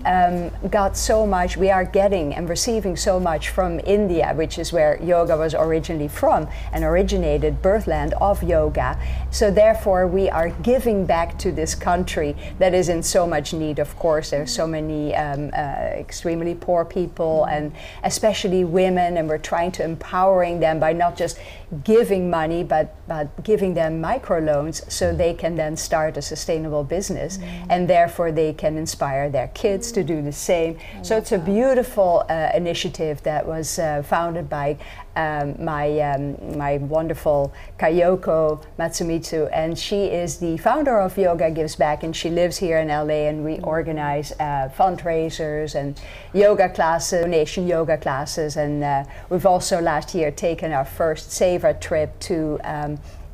got so much, we are getting and receiving so much from India, which is where yoga was originally from and originated, birthland of yoga. So therefore we are giving back to this country that is in so much need. Of course, there's so many extremely poor people, and especially women, and we're trying to empowering them by not just giving money, but giving them microloans so they can then start a sustainable business, and therefore they can inspire their kids to do the same. So it's a beautiful initiative that was founded by my wonderful Kayoko Matsumitsu, and she is the founder of Yoga Gives Back, and she lives here in LA, and we organize fundraisers and yoga classes, donation yoga classes, and we've also last year taken our first Seva trip to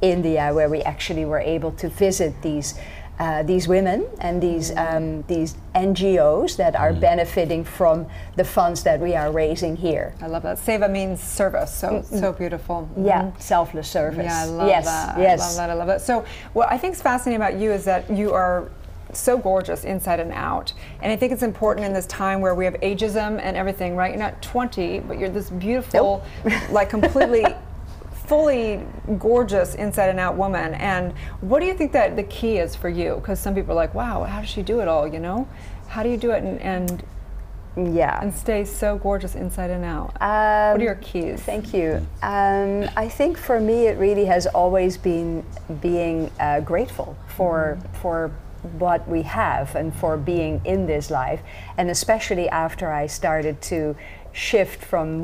India, where we actually were able to visit these women and these NGOs that are benefiting from the funds that we are raising here. I love that. Seva means service, so beautiful. Yeah, selfless service. Yeah, I love that. Yes. I love that. I love that. So what I think is fascinating about you is that you are so gorgeous inside and out. And I think it's important in this time where we have ageism and everything, right? You're not 20, but you're this beautiful, like completely fully gorgeous inside and out woman. And what do you think that the key is for you? Because some people are like, wow, how does she do it all, you know? How do you do it and stay so gorgeous inside and out? What are your keys? Thank you. I think for me it really has always been being grateful for what we have and for being in this life, and especially after I started to shift from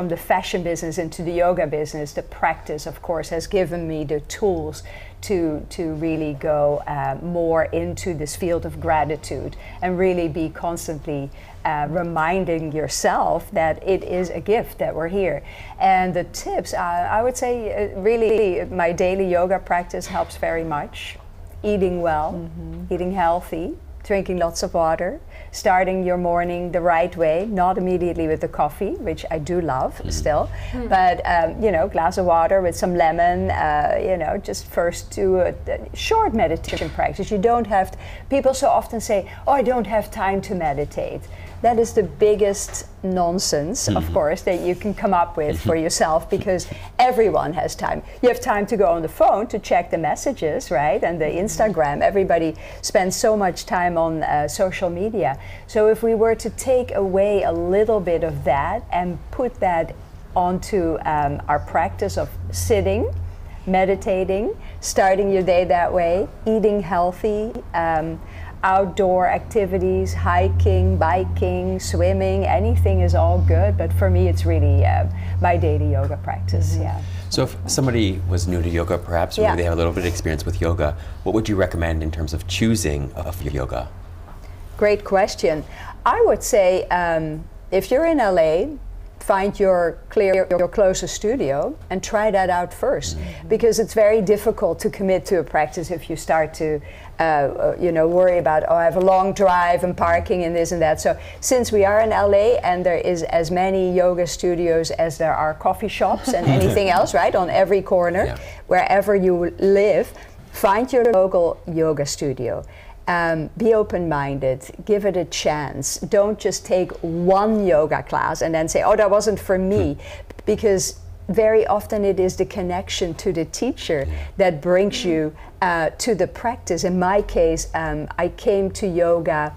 the fashion business into the yoga business, the practice, of course, has given me the tools to really go more into this field of gratitude and really be constantly reminding yourself that it is a gift that we're here. And the tips, I would say really my daily yoga practice helps very much. Eating well, eating healthy, drinking lots of water, starting your morning the right way, not immediately with the coffee, which I do love still, but you know, glass of water with some lemon, you know, just first do a short meditation practice. You don't have to, people so often say, oh, I don't have time to meditate. That is the biggest nonsense, of course, that you can come up with for yourself, because everyone has time. You have time to go on the phone to check the messages, right? And the Instagram. Everybody spends so much time on social media. So if we were to take away a little bit of that and put that onto our practice of sitting, meditating, starting your day that way, eating healthy, outdoor activities, hiking, biking, swimming, anything is all good. But for me, it's really my daily yoga practice, yeah. So if somebody was new to yoga, perhaps, or maybe they have a little bit of experience with yoga, what would you recommend in terms of choosing of yoga? Great question. I would say if you're in LA, find your closest studio and try that out first, because it's very difficult to commit to a practice if you start to you know, worry about, oh, I have a long drive and parking and this and that. So since we are in LA and there is as many yoga studios as there are coffee shops and anything else, right, on every corner, wherever you live, find your local yoga studio. Be open-minded, give it a chance. Don't just take one yoga class and then say, oh, that wasn't for me, because very often it is the connection to the teacher that brings you to the practice. In my case, I came to yoga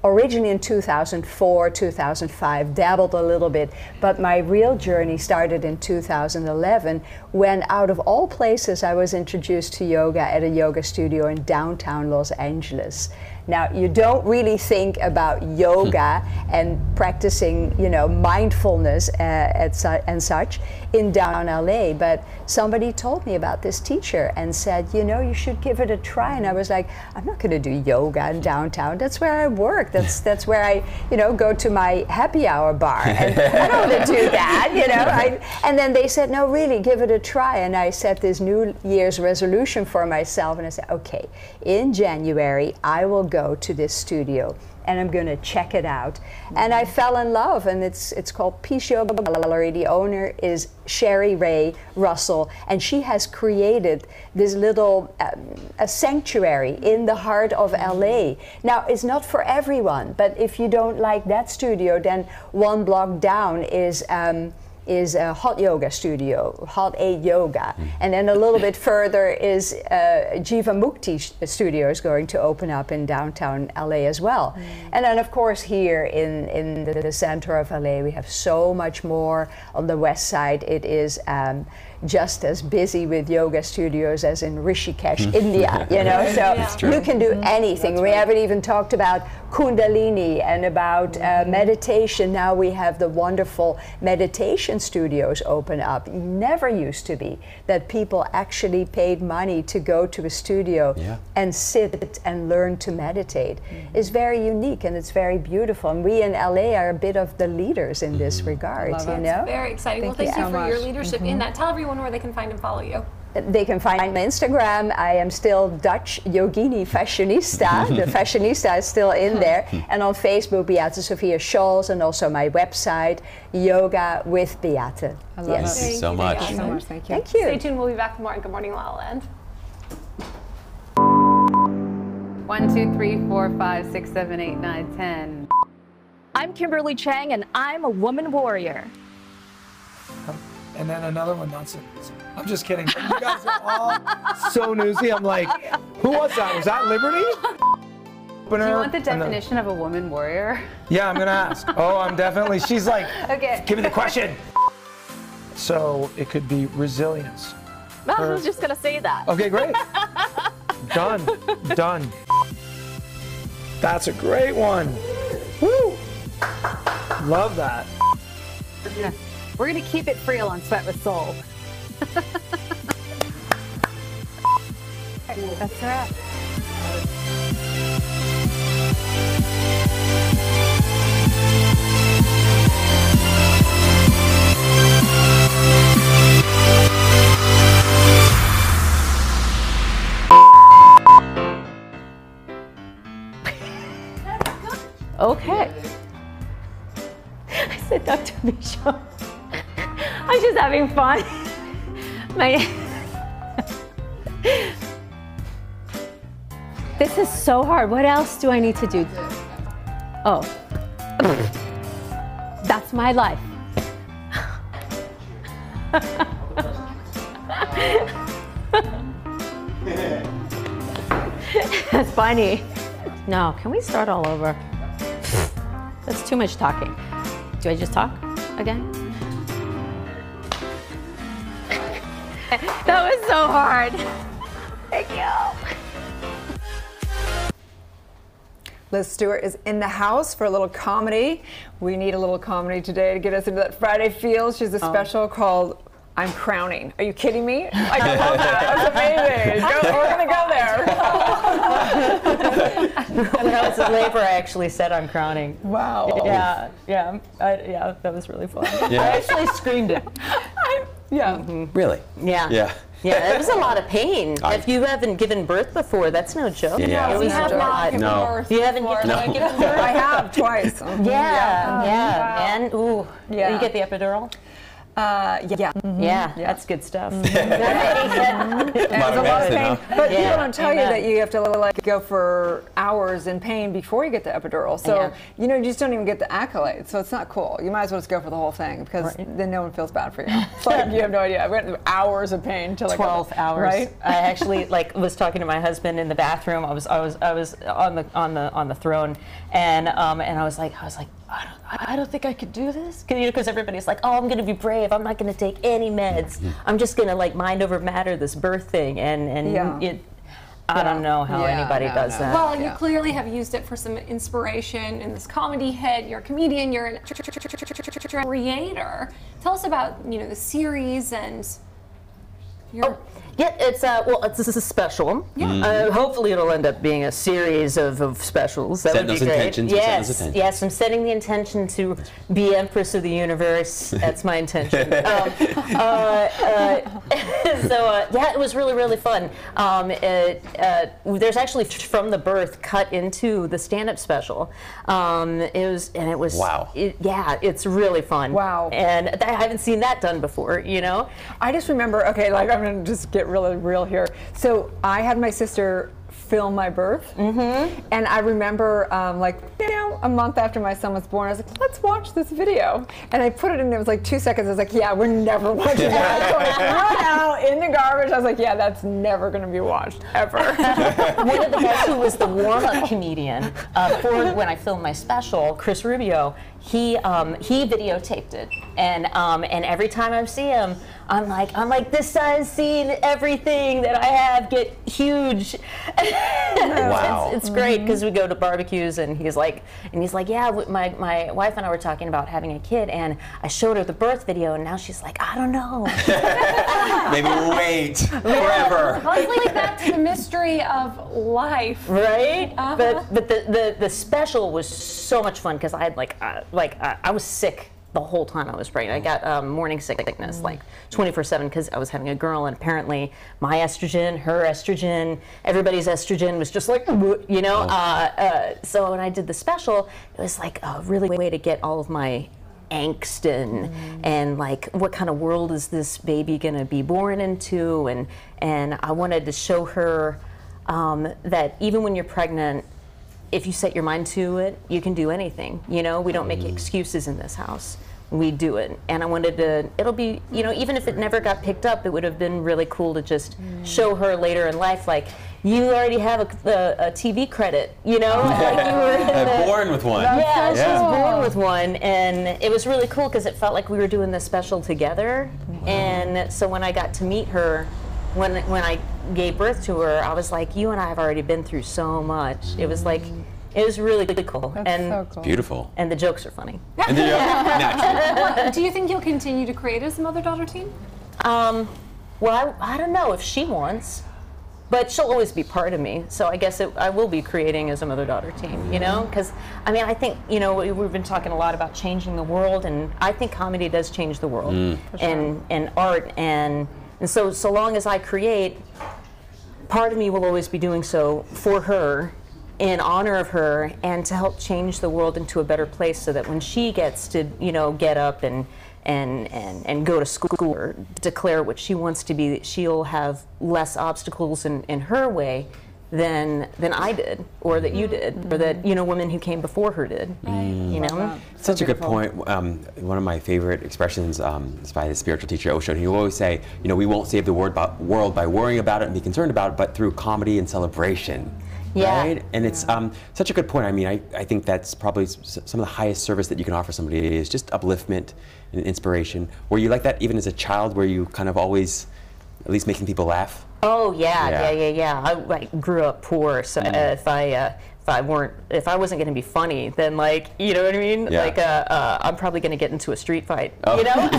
originally in 2004, 2005, dabbled a little bit, but my real journey started in 2011 when, out of all places, I was introduced to yoga at a yoga studio in downtown Los Angeles. Now, you don't really think about yoga and practicing, you know, mindfulness and such in downtown LA, but somebody told me about this teacher and said, you know, you should give it a try. And I was like, I'm not going to do yoga in downtown. That's where I work. That's where I, you know, go to my happy hour bar. And I don't want to do that, you know. And then they said, no, really, give it a try. And I set this New Year's resolution for myself, and I said, okay, in January, I will go to this studio and I'm going to check it out. And I fell in love, and it's called Peace Yoga Gallery. The owner is Sherry Ray Russell, and she has created this little a sanctuary in the heart of LA. Now, it's not for everyone, but if you don't like that studio, then one block down is a hot yoga studio, Hot 8 Yoga. And then a little bit further is Jiva Mukti studio is going to open up in downtown LA as well. And then of course here in the center of LA we have so much more. On the west side it is just as busy with yoga studios as in Rishikesh, India, you know, so you can do anything. We haven't even talked about Kundalini and about meditation. Now we have the wonderful meditation studios open up. It never used to be that people actually paid money to go to a studio and sit and learn to meditate. It's very unique and it's very beautiful, and we in LA are a bit of the leaders in this regard, you know. That's very exciting. Well, thank you so for much. your leadership in that. Tell everyone where they can find and follow you. They can find me on Instagram. I am still Dutch Yogini Fashionista. The Fashionista is still in there. And on Facebook, Beate Sophia Scholz, and also my website, Yoga with Beate. I love it. Thank you so much. Thank you so much. Thank you. Thank you. Stay tuned. We'll be back tomorrow. Good morning, La La Land. 1, 2, 3, 4, 5, 6, 7, 8, 9, 10. I'm Kimberly Chang, and I'm a woman warrior. And then another one, not so newsy. I'm just kidding. You guys are all so newsy. I'm like, who was that? Was that Liberty? Do you want the definition of a woman warrior? Yeah, I'm going to ask. Oh, I'm definitely. She's like, okay. Give me the question. So it could be resilience. I was just going to say that. Okay, great. Done. Done. That's a great one. Woo! Love that. We're going to keep it real on Sweat with Soul. That's a wrap. Okay. I said Dr. B Show. I'm just having fun. This is so hard. What else do I need to do? Oh. That's my life. That's funny. No, can we start all over? That's too much talking. Do I just talk again? That was so hard. Thank you. Liz Stewart is in the house for a little comedy. We need a little comedy today to get us into that Friday feel. She's a special called I'm Crowning. Are you kidding me? Like, I love that. That's amazing. We're gonna go there. When I was in labor, I actually said I'm crowning. Wow. Yeah, that was really fun. Yeah. I actually screamed it. Really? Yeah. Yeah. Yeah, it was a lot of pain. If you haven't given birth before, that's no joke. Yeah. It was have a not lot. given birth You haven't before. given birth? I have twice. Yeah, man. Ooh. Yeah. You get the epidural? Yeah. Yeah, that's good stuff. There's a lot of pain, but people don't tell you that you have to like go for hours in pain before you get the epidural. So you know, you just don't even get the accolades. So it's not cool. You might as well just go for the whole thing because then no one feels bad for you. It's like you have no idea. I went through hours of pain till 12 hours. Right? I actually was talking to my husband in the bathroom. I was on the throne, and I was like. I don't think I could do this, because everybody's like, oh, I'm going to be brave. I'm not going to take any meds. I'm just going to like mind over matter this birth thing, and I don't know how anybody does that. Well, you clearly have used it for some inspiration in this comedy hit. You're a comedian. You're a creator. Tell us about the series and your. Yeah, it's a special. Yeah. Hopefully it'll end up being a series of specials. That would be great. Yes, I'm setting the intention to be Empress of the Universe. That's my intention. It was really fun. There's actually from the birth cut into the stand-up special. It was wow. It's really fun. Wow. And I haven't seen that done before. I just remember. Okay, like I'm gonna just get really real here. So I had my sister film my birth, and I remember a month after my son was born, I was like, let's watch this video, and I put it in. It was like 2 seconds. I was like, yeah, we're never watching that. So I threw it out in the garbage. I was like, yeah, that's never going to be watched ever. One of the guys who was the warm-up comedian for when I filmed my special, Chris Rubio, he videotaped it, and every time I see him, I'm like this size scene, everything that I have get huge. Wow. It's great because we go to barbecues and he's like, yeah, my wife and I were talking about having a kid, and I showed her the birth video, and now she's like, I don't know. Maybe we'll wait forever. Let's link that to the mystery of life. Right? But the special was so much fun because I had I was sick the whole time I was pregnant. I got morning sickness like 24/7 because I was having a girl, and apparently my estrogen, her estrogen, everybody's estrogen was just like, so when I did the special, it was like a really way to get all of my angst and like what kind of world is this baby gonna be born into, and I wanted to show her that even when you're pregnant, if you set your mind to it, you can do anything. We don't make excuses in this house. We do it. And I wanted to, it'll be, even if it never got picked up, it would have been really cool to just show her later in life, like, you already have a TV credit, like you were born with one. Yeah, she was born with one. And it was really cool because it felt like we were doing this special together. And so when I got to meet her, when I gave birth to her, I was like, you and I have already been through so much. It was like, it was really cool. That's so cool. Beautiful. And the jokes are funny. And naturally. Do you think you'll continue to create as a mother-daughter team? Well, I don't know if she wants, but she'll always be part of me. So I guess I will be creating as a mother-daughter team, Because, I think, we've been talking a lot about changing the world, and I think comedy does change the world, and art, and so long as I create, part of me will always be doing so for her, in honor of her and to help change the world into a better place, so that when she gets to, you know, get up and go to school or declare what she wants to be, she'll have less obstacles in her way than I did, or that you did, or that, you know, women who came before her did. You know, Such a good point. One of my favorite expressions is by the spiritual teacher Osho. And he will always say, you know, we won't save the world by worrying about it and be concerned about it, but through comedy and celebration. Yeah. Right? And it's such a good point. I mean, I think that's probably some of the highest service that you can offer somebody is just upliftment and inspiration. Were you like that even as a child? Were you kind of always at least making people laugh? Oh yeah. I grew up poor, so if I wasn't going to be funny, then, like, you know what I mean? Yeah. Like I'm probably going to get into a street fight. Oh. You know?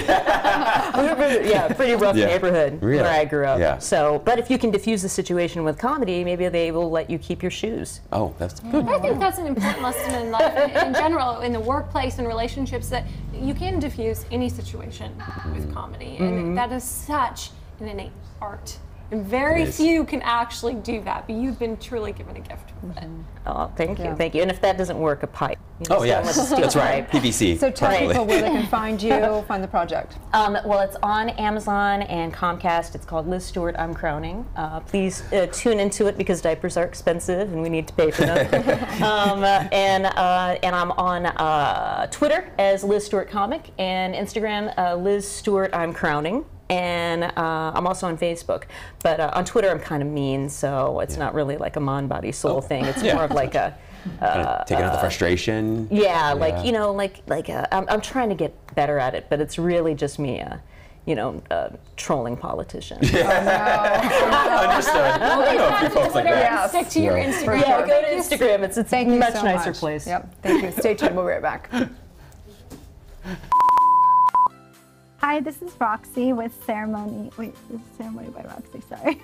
Yeah, pretty rough neighborhood where I grew up. Yeah. So, but if you can diffuse the situation with comedy, maybe they will let you keep your shoes. Oh, that's good. I think that's an important lesson in life, in general, in the workplace and relationships, that you can diffuse any situation with comedy, and that is such an innate art. And very few can actually do that, but you've been truly given a gift with it. Oh, thank you, thank you. And if that doesn't work, a pipe. Oh yes, that's right. PVC. So tell people where they can find you, find the project. Well, it's on Amazon and Comcast. It's called Liz Stewart, I'm Crowning. Please tune into it, because diapers are expensive and we need to pay for them. And I'm on Twitter as Liz Stewart Comic, and Instagram Liz Stewart, I'm Crowning. And I'm also on Facebook, but on Twitter I'm kind of mean, so it's not really like a mind, body, soul thing. It's more of like a taking out the frustration. Yeah, like, you know, I'm trying to get better at it, but it's really just me, you know, trolling politicians. Understood. I know a few folks like that. Stick to your Instagram. Yeah, go to Instagram. It's a much so nicer much. place. Yep. Thank you. Stay tuned. We'll be right back. Hi, this is Roxy with Ceremony. Wait, this is Ceremony by Roxy, sorry.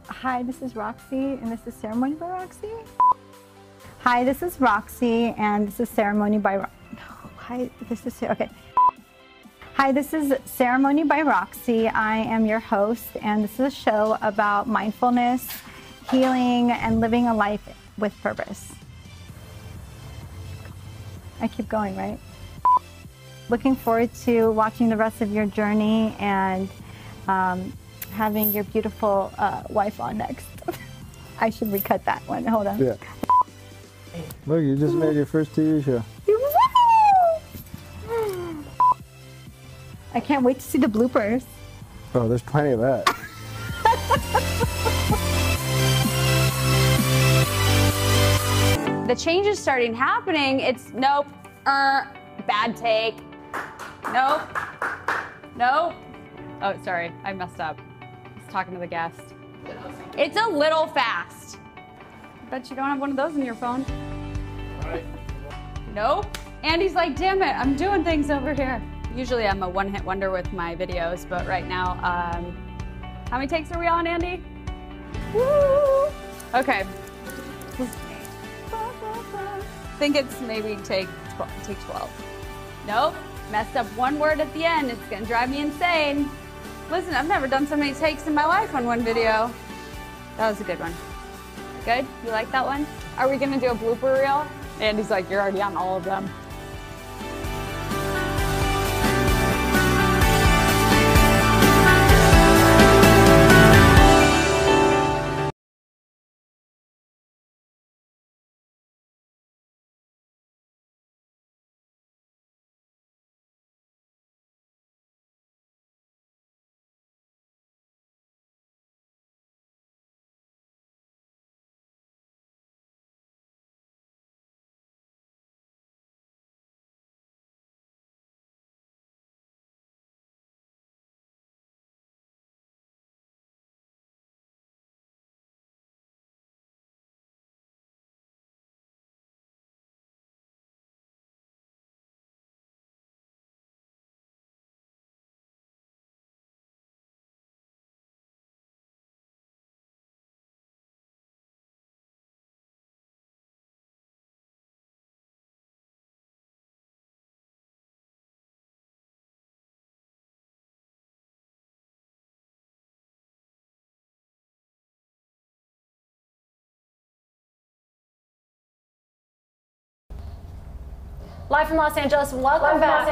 Hi, this is Roxy, and this is Ceremony by Roxy. Hi, this is Roxy, and this is Ceremony by Hi, this is, okay. Hi, this is Ceremony by Roxy. I am your host, and this is a show about mindfulness, healing, and living a life with purpose. I keep going, right? Looking forward to watching the rest of your journey and having your beautiful wife on next. I should recut that one. Hold on. Yeah. Look, you just made your first TV show. I can't wait to see the bloopers. Oh, there's plenty of that. The change is starting happening. It's nope, bad take. Nope. Nope. Oh, sorry, I messed up. I was talking to the guest. It's a little fast. I bet you don't have one of those in your phone. Nope. Andy's like, damn it, I'm doing things over here. Usually I'm a one-hit wonder with my videos, but right now, how many takes are we on, Andy? Woo! Okay. I think it's maybe take 12. Nope. Messed up one word at the end. It's gonna drive me insane. Listen, I've never done so many takes in my life on one video. That was a good one. Good? You like that one? Are we gonna do a blooper reel? Andy's like, you're already on all of them. Live from Los Angeles, welcome back.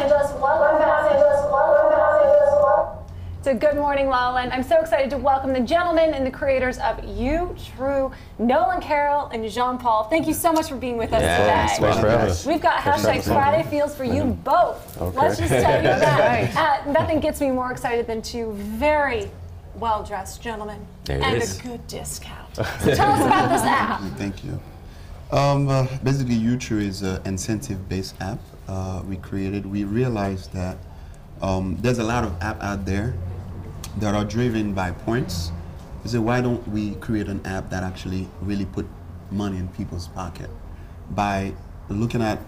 So good morning, La La Land. I'm so excited to welcome the gentlemen and the creators of You True, Nolan Carroll and Jean Paul. Thank you so much for being with us today. Thanks for having us. We've got hashtag Friday Feels for you both. Okay. Let's just tell you that. Nothing gets me more excited than two very well-dressed gentlemen and a good discount. So tell us about this app. Thank you. Basically, You True is an incentive-based app we created. We realized that there's a lot of apps out there that are driven by points. We said, why don't we create an app that actually really put money in people's pocket by looking at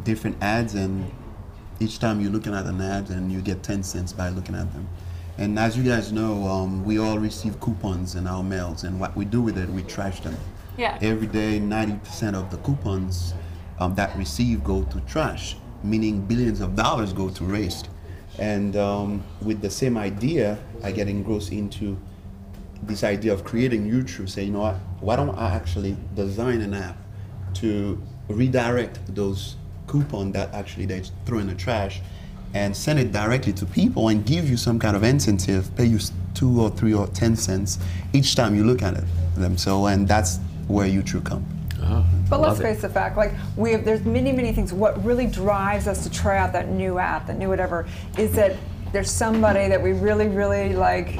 different ads, and each time you're looking at an ad and you get 10 cents by looking at them. And as you guys know, we all receive coupons in our mails, and what we do with it, we trash them. Yeah. Every day, 90% of the coupons that receive go to trash, meaning billions of dollars go to waste. And with the same idea, I get engrossed into this idea of creating You True. Say, you know what, why don't I actually design an app to redirect those coupons that actually they throw in the trash and send it directly to people and give you some kind of incentive, pay you 2 or 3 or 10 cents each time you look at them. So, and that's where You True comes. Oh, but let's face the fact, like there's many things. What really drives us to try out that new app, that new whatever, is that there's somebody that we really like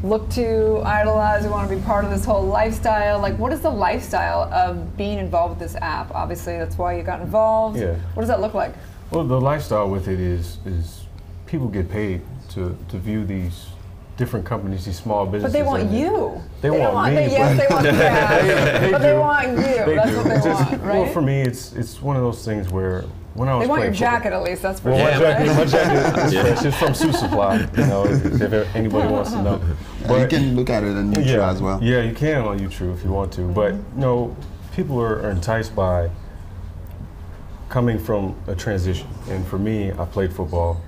look to, idolize, we want to be part of this whole lifestyle. Like, what is the lifestyle of being involved with this app? Obviously, that's why you got involved. Yeah. What does that look like? Well, the lifestyle with it is people get paid to view these different companies, these small businesses. But they want you. They want me. Yes, they want you. But they want you. That's what they want, right? Well, for me, it's one of those things where when I was they want your playing jacket at least. That's for well, sure. my jacket is fresh. It's from Sioux Supply. You know, if anybody wants to know. But you can look at it on You True as well. Yeah, you can on You True if you want to. But you know, people are enticed by coming from a transition. And for me, I played football,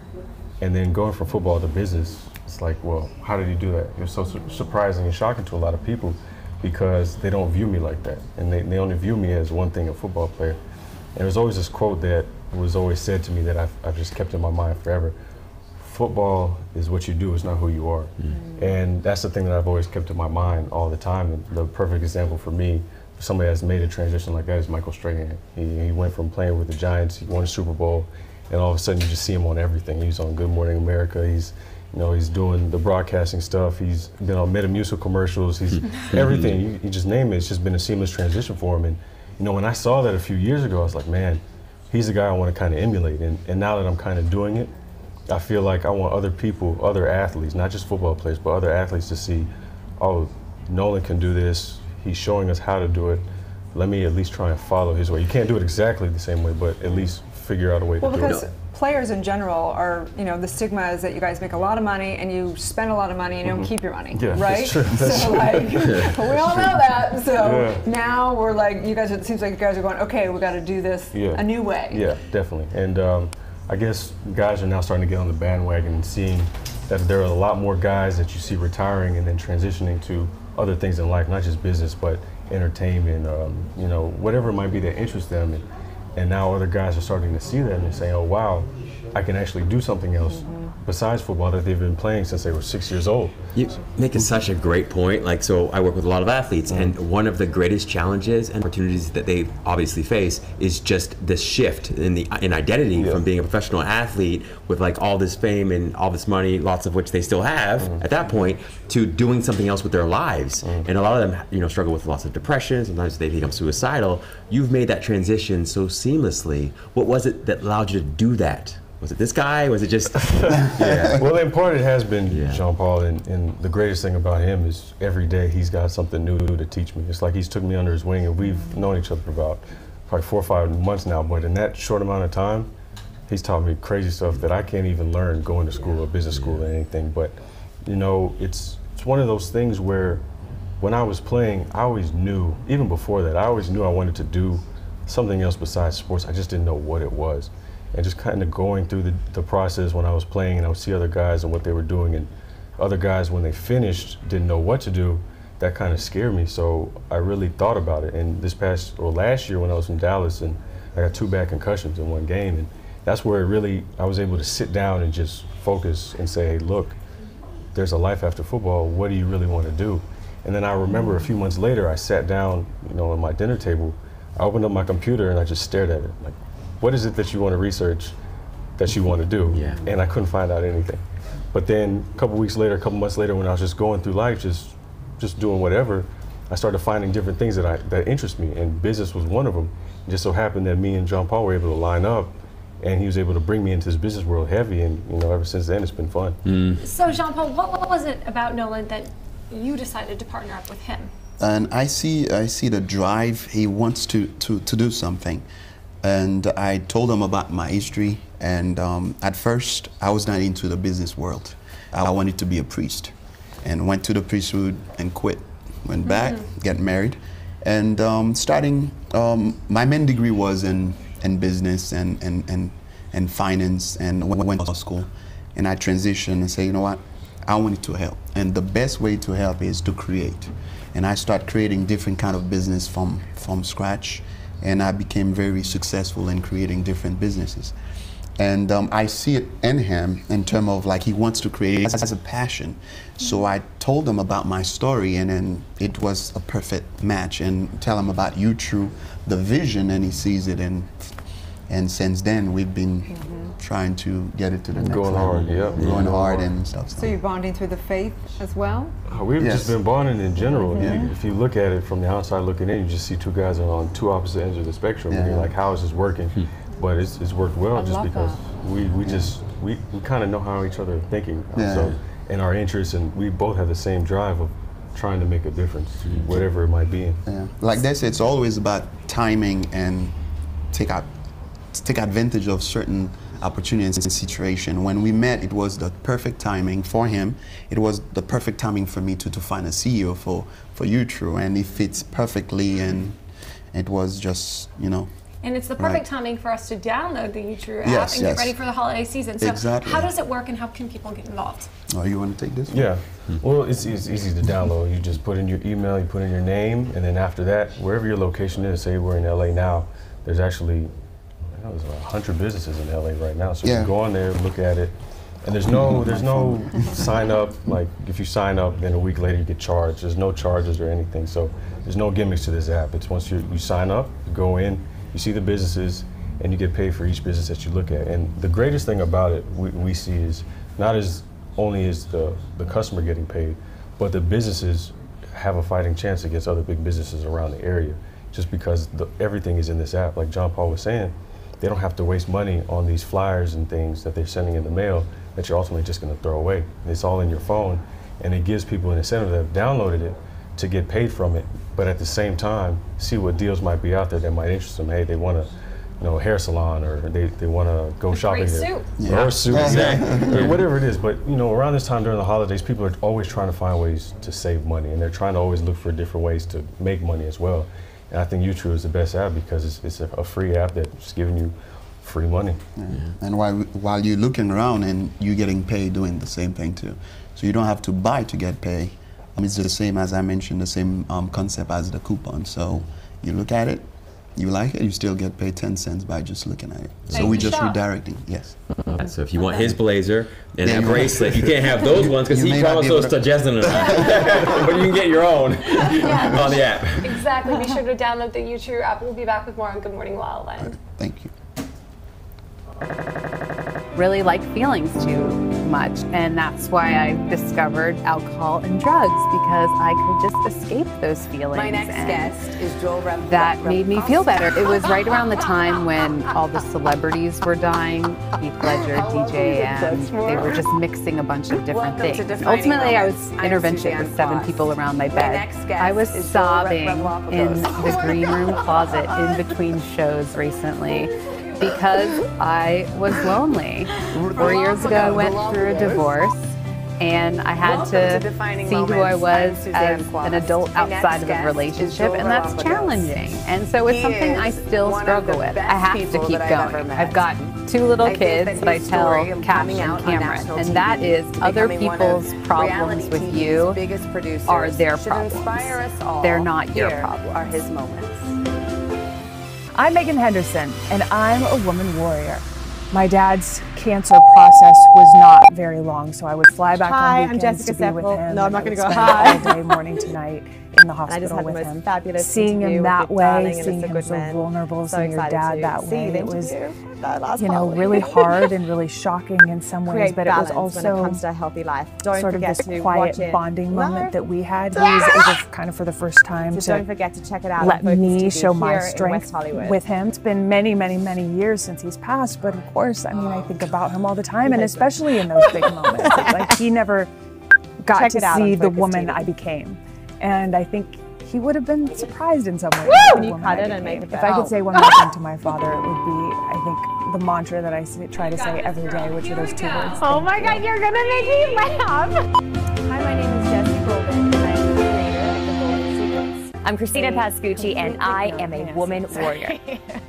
and then going from football to business. It's like, well, how did you do that? It was so surprising and shocking to a lot of people because they don't view me like that. And they only view me as one thing, a football player. And there's always this quote that was always said to me that I've just kept in my mind forever. Football is what you do, it's not who you are. Mm-hmm. And that's the thing that I've always kept in my mind all the time. And the perfect example for me, somebody that's made a transition like that is Michael Strahan. He went from playing with the Giants, he won a Super Bowl, and all of a sudden you just see him on everything. He's on Good Morning America, he's doing the broadcasting stuff. He's been on Metamucil commercials. He's everything. You just name it. It's just been a seamless transition for him. And you know, when I saw that a few years ago, I was like, man, he's the guy I want to kind of emulate. And now that I'm kind of doing it, I feel like I want other people, other athletes, not just football players, but other athletes to see, oh, Nolan can do this. He's showing us how to do it. Let me at least try and follow his way. You can't do it exactly the same way, but at least figure out a way to do it. Because players in general are, you know, the stigma is that you guys make a lot of money and you spend a lot of money and you don't keep your money, right? That's true. Like, we all know that. So now we're like, it seems like you guys are going, okay, we got to do this a new way. Yeah, definitely. And I guess guys are now starting to get on the bandwagon and seeing that there are a lot more guys that you see retiring and then transitioning to other things in life, not just business, but entertainment, you know, whatever it might be that interests them. And now other guys are starting to see that and they're saying, oh, wow, I can actually do something else besides football that they've been playing since they were 6 years old. You make such a great point. Like, so I work with a lot of athletes, and one of the greatest challenges and opportunities that they obviously face is just this shift in identity from being a professional athlete with like all this fame and all this money, lots of which they still have at that point, to doing something else with their lives. And a lot of them, you know, struggle with lots of depression. Sometimes they become suicidal. You've made that transition so seamlessly. What was it that allowed you to do that? Was it this guy? Was it just? Well, in part it has been Jean Paul, and the greatest thing about him is every day he's got something new to teach me. It's like he's took me under his wing, and we've known each other for about probably 4 or 5 months now. But in that short amount of time, he's taught me crazy stuff that I can't even learn going to school or business school or anything. But you know, it's one of those things where when I was playing, I always knew, even before that, I always knew I wanted to do something else besides sports. I just didn't know what it was. And just kind of going through the process when I was playing, and I would see other guys and what they were doing, and other guys when they finished didn't know what to do, that kind of scared me. So I really thought about it. And last year when I was in Dallas and I got 2 bad concussions in one game, and that's where it really, I was able to sit down and just focus and say, hey, look, there's a life after football. What do you really want to do? And then I remember a few months later, I sat down, you know, at my dinner table. I opened up my computer and I just stared at it. Like, what is it that you want to research that you want to do? Yeah. And I couldn't find out anything. But then a couple weeks later, a couple months later, when I was just going through life, just doing whatever, I started finding different things that interest me, and business was one of them. It just so happened that me and John Paul were able to line up, and he was able to bring me into this business world heavy, and you know, ever since then, it's been fun. So Jean Paul, what was it about Nolan that you decided to partner up with him? And I see the drive. He wants to do something, and I told him about my history. And at first, I was not into the business world. I wanted to be a priest, and went to the priesthood and quit. Went back, get married, and starting. My main degree was in business and finance, and went to school. And I transitioned and say, you know what, I wanted to help, and the best way to help is to create. And I started creating different kind of business from scratch, and I became very successful in creating different businesses. And I see it in him in terms of like he wants to create as a passion. So I told him about my story, and then it was a perfect match. And tell him about you, True, the vision, and he sees it. And since then we've been trying to get it to the next level. Going hard, yeah. Going hard and stuff. So you're bonding through the faith as well? We've just been bonding in general. If you look at it from the outside looking in, you just see 2 guys on 2 opposite ends of the spectrum, and you're like, how is this working? But it's worked well just because we kind of know how each other are thinking. So, and our interests, and we both have the same drive of trying to make a difference, whatever it might be. Like they say, it's always about timing and take advantage of certain opportunities and situation. When we met, it was the perfect timing for him. It was the perfect timing for me to find a CEO for YouTube, and it fits perfectly, and it was just, you know. And it's the perfect timing for us to download the YouTube app and get ready for the holiday season. So how does it work, and how can people get involved? Oh, you want to take this one? Yeah. Well, it's easy to download. You just put in your email, you put in your name, and then after that, wherever your location is, say we're in LA now, there's actually, there's 100 businesses in LA right now. So you can go on there, look at it, and there's no sign up. Like if you sign up, then a week later you get charged. There's no charges or anything. So there's no gimmicks to this app. It's once you sign up, you go in, you see the businesses, and you get paid for each business that you look at. And the greatest thing about it we see is not as only is the customer getting paid, but the businesses have a fighting chance against other big businesses around the area, just because everything is in this app. Like John Paul was saying, they don't have to waste money on these flyers and things that they're sending in the mail that you're ultimately just going to throw away. It's all in your phone, and it gives people an incentive that have downloaded it to get paid from it, but at the same time, see what deals might be out there that might interest them. Hey, they want a hair salon, or they want to go shopping there. Or a suit, exactly. Whatever it is. But around this time during the holidays, people are always trying to find ways to save money, and they're trying to always look for different ways to make money as well. And I think YouTube is the best app because it's a free app that's giving you free money. And while you're looking around, and you're getting paid doing the same thing too. So you don't have to buy to get paid. It's the same, as I mentioned, the same concept as the coupon. So you look at it, you like it, you still get paid 10 cents by just looking at it. So we're just redirecting, So if you want his blazer and that bracelet, you can't have those ones because he promised those to Jessamine. But you can get your own on the app. Exactly. Be sure to download the YouTube app. We'll be back with more on Good Morning LaLaLand. Thank you. Really like feelings too much, and that's why I discovered alcohol and drugs, because I could just escape those feelings. My next guest is Joel Rev. That made me feel better. It was right around the time when all the celebrities were dying, Heath Ledger, DJ, and they were just mixing a bunch of different things. Ultimately, I was intervention with 7 people around my bed. I was sobbing in the green room closet in between shows recently, because I was lonely. 4 years ago, I went through a divorce, and I had to see who I was as an adult outside of a relationship, and that's challenging. And so it's something I still struggle with. I have to keep going. I've got 2 little kids that I tell Cash and Cameron, and that is other people's problems with you are their problems. They're not your problems. I'm Megan Henderson, and I'm a woman warrior. My dad's cancer process was not very long, so I would fly back on weekends to be with him. No, I'm not going to go. Hi. All day, morning to night in the hospital with him. Seeing him that way, seeing him so vulnerable, seeing your dad that way, it was, you know, really hard and really shocking in some ways, but it was also when it comes to a healthy life. Don't sort of forget this to quiet watch it. bonding moment that we had. He was able, kind of for the first time, So don't forget to check it out. let on Focus me TV show my here in strength West Hollywood. with him. It's been many, many, many years since he's passed, but of course, I mean, I think about him all the time, and especially in those big moments. It's like he never got Check to it out see on the Focus woman TV. I became, and I think he would have been surprised in some ways. Can you cut it and make it If better? I could say one more thing to my father, it would be, I think, the mantra that I try to say every day, which are those two words. Oh my God, you're gonna make me laugh. Hi, my name is Jessie Golden, and I'm the creator of the Golden Secrets. I'm Christina Pascucci, and I am a woman warrior.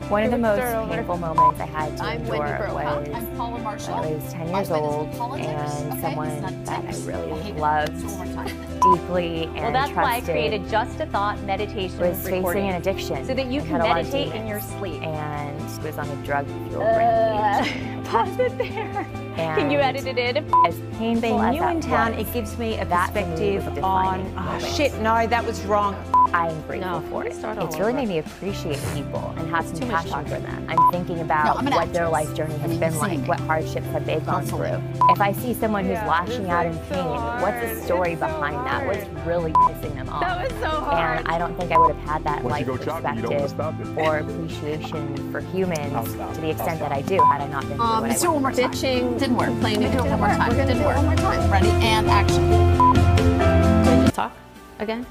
One of the most painful moments I had to endure was when I was 10 years old, and someone that I really loved deeply and Well, that's why I trusted created Just a Thought meditation was facing recording, an addiction. so that you and can had a lot of meditate in demons. your sleep. And was on a drug-fueled rampage. Pause it there. Can you edit it in? As painful Being as new that in town, was, it gives me a that for me perspective was a on. defining Oh moment. shit! No, that was wrong. I'm grateful for it. start all It's really over. made me appreciate people and have some too much passion for them. I'm thinking about I'm an what their actress. life journey has I mean, been you like, see me. what hardships have they gone through. If I see someone who's lashing out in pain, what's the story behind that? What's really pissing them off? That was so hard. And I don't think I would have had that Once you life go chopping, you don't wanna stop perspective or appreciation for humans to the extent that I do had I not been through what I Let's do it one more went through. time. Didn't work. Playing it one more time. Didn't work. One more time. Ready and action. Can we just talk again?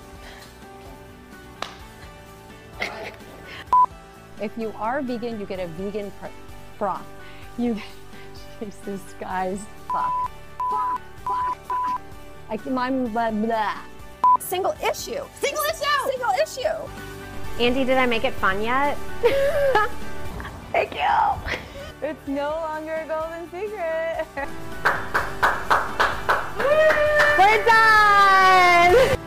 If you are vegan, you get a vegan broth. You, Jesus, guys, fuck. I'm blah, blah. Single issue. Single issue. Single issue. Andy, did I make it fun yet? Thank you. It's no longer a golden secret. We're done!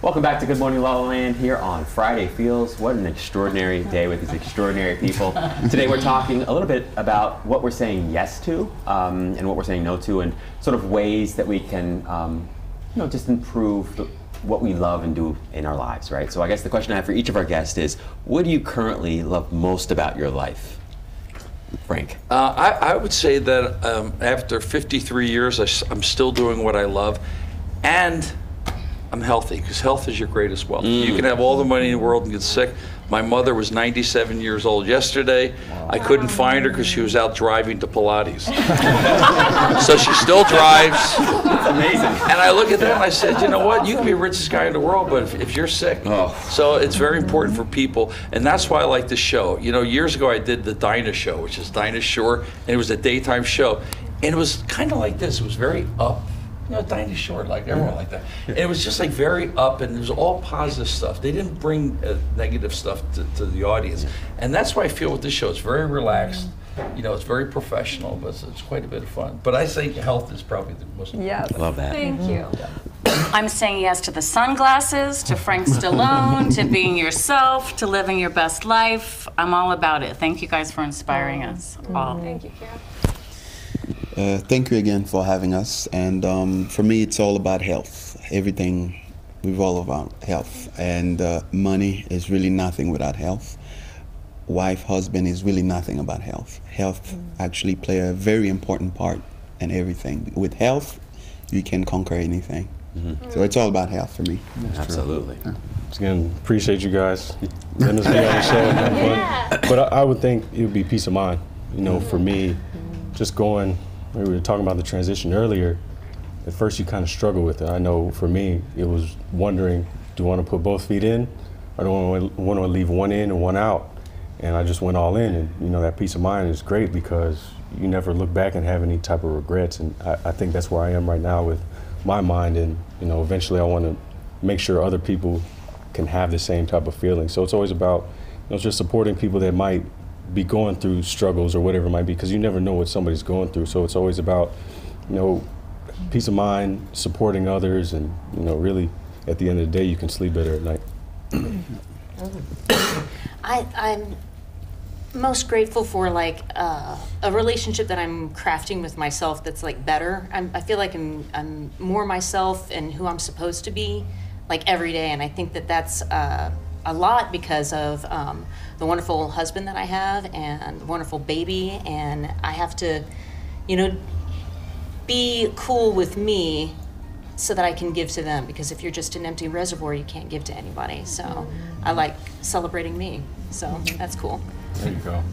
Welcome back to Good Morning La La Land here on Friday Feels. What an extraordinary day with these extraordinary people. Today we're talking a little bit about what we're saying yes to and what we're saying no to, and sort of ways that we can you know, just improve what we love and do in our lives, right? So I guess the question I have for each of our guests is, what do you currently love most about your life? Frank. I would say that after 53 years, I'm still doing what I love, and I'm healthy, because health is your greatest wealth. You can have all the money in the world and get sick. My mother was 97 years old yesterday. I couldn't find her because she was out driving to Pilates. So she still drives. That's amazing. And I look at that and I said, you know what? You can be the richest guy in the world, but if you're sick. So it's very important for people. And that's why I like this show. You know, years ago I did the Dinah Show, which is Dinah Shore, and it was a daytime show. And it was kind of like this. It was very up. You know, Dinah Shore, like everyone like that. And it was just like very up, and it was all positive stuff. They didn't bring negative stuff to the audience. And that's why I feel with this show, it's very relaxed. You know, it's very professional, but it's quite a bit of fun. But I think health is probably the most important. Yes. I love that. Thank you. I'm saying yes to the sunglasses, to Frank Stallone, to being yourself, to living your best life. I'm all about it. Thank you guys for inspiring us all. Thank you, Kira. Thank you again for having us. And for me, it's all about health. Everything revolves about health. And money is really nothing without health. Wife, husband is really nothing about health. Health actually play a very important part in everything. With health, you can conquer anything. So it's all about health for me. Absolutely. Again, appreciate you guys letting us be on the show and have fun. But I would think it would be peace of mind. You know, for me, just going, we were talking about the transition earlier. At first you kind of struggle with it. I know for me, it was wondering, do I want to put both feet in, or do I want to leave one in and one out? And I just went all in, and you know, that peace of mind is great because you never look back and have any type of regrets. And I think that's where I am right now with my mind, and you know, eventually I want to make sure other people can have the same type of feeling. So it's always about, you know, just supporting people that might be going through struggles or whatever it might be, because you never know what somebody's going through. So it's always about you know, peace of mind, supporting others, and, you know, really, at the end of the day, you can sleep better at night. I'm most grateful for like a relationship that I'm crafting with myself that's like better. I feel like I'm more myself and who I'm supposed to be like every day, and I think that that's a lot because of the wonderful husband that I have and the wonderful baby, and I have to, you know, be cool with me so that I can give to them, because if you're just an empty reservoir, you can't give to anybody. So I like celebrating me, so that's cool. There you go.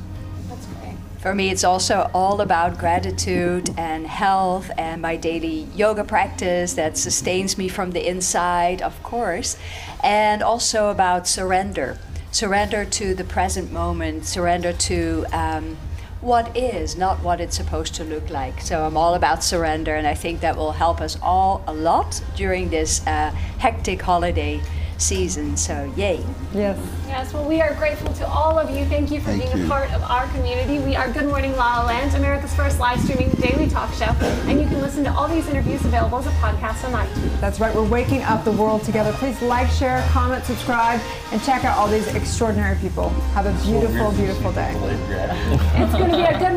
That's great. For me, it's also all about gratitude and health and my daily yoga practice that sustains me from the inside, of course, and also about surrender. Surrender to the present moment, surrender to what is, not what it's supposed to look like. So I'm all about surrender, and I think that will help us all a lot during this hectic holiday season, so yay. Yes. Yes, well, we are grateful to all of you. Thank you for being a part of our community. We are Good Morning La La Land, America's first live streaming daily talk show, and you can listen to all these interviews available as a podcast on iTunes. That's right, we're waking up the world together. Please like, share, comment, subscribe, and check out all these extraordinary people. Have a beautiful, beautiful day. It's going to be a good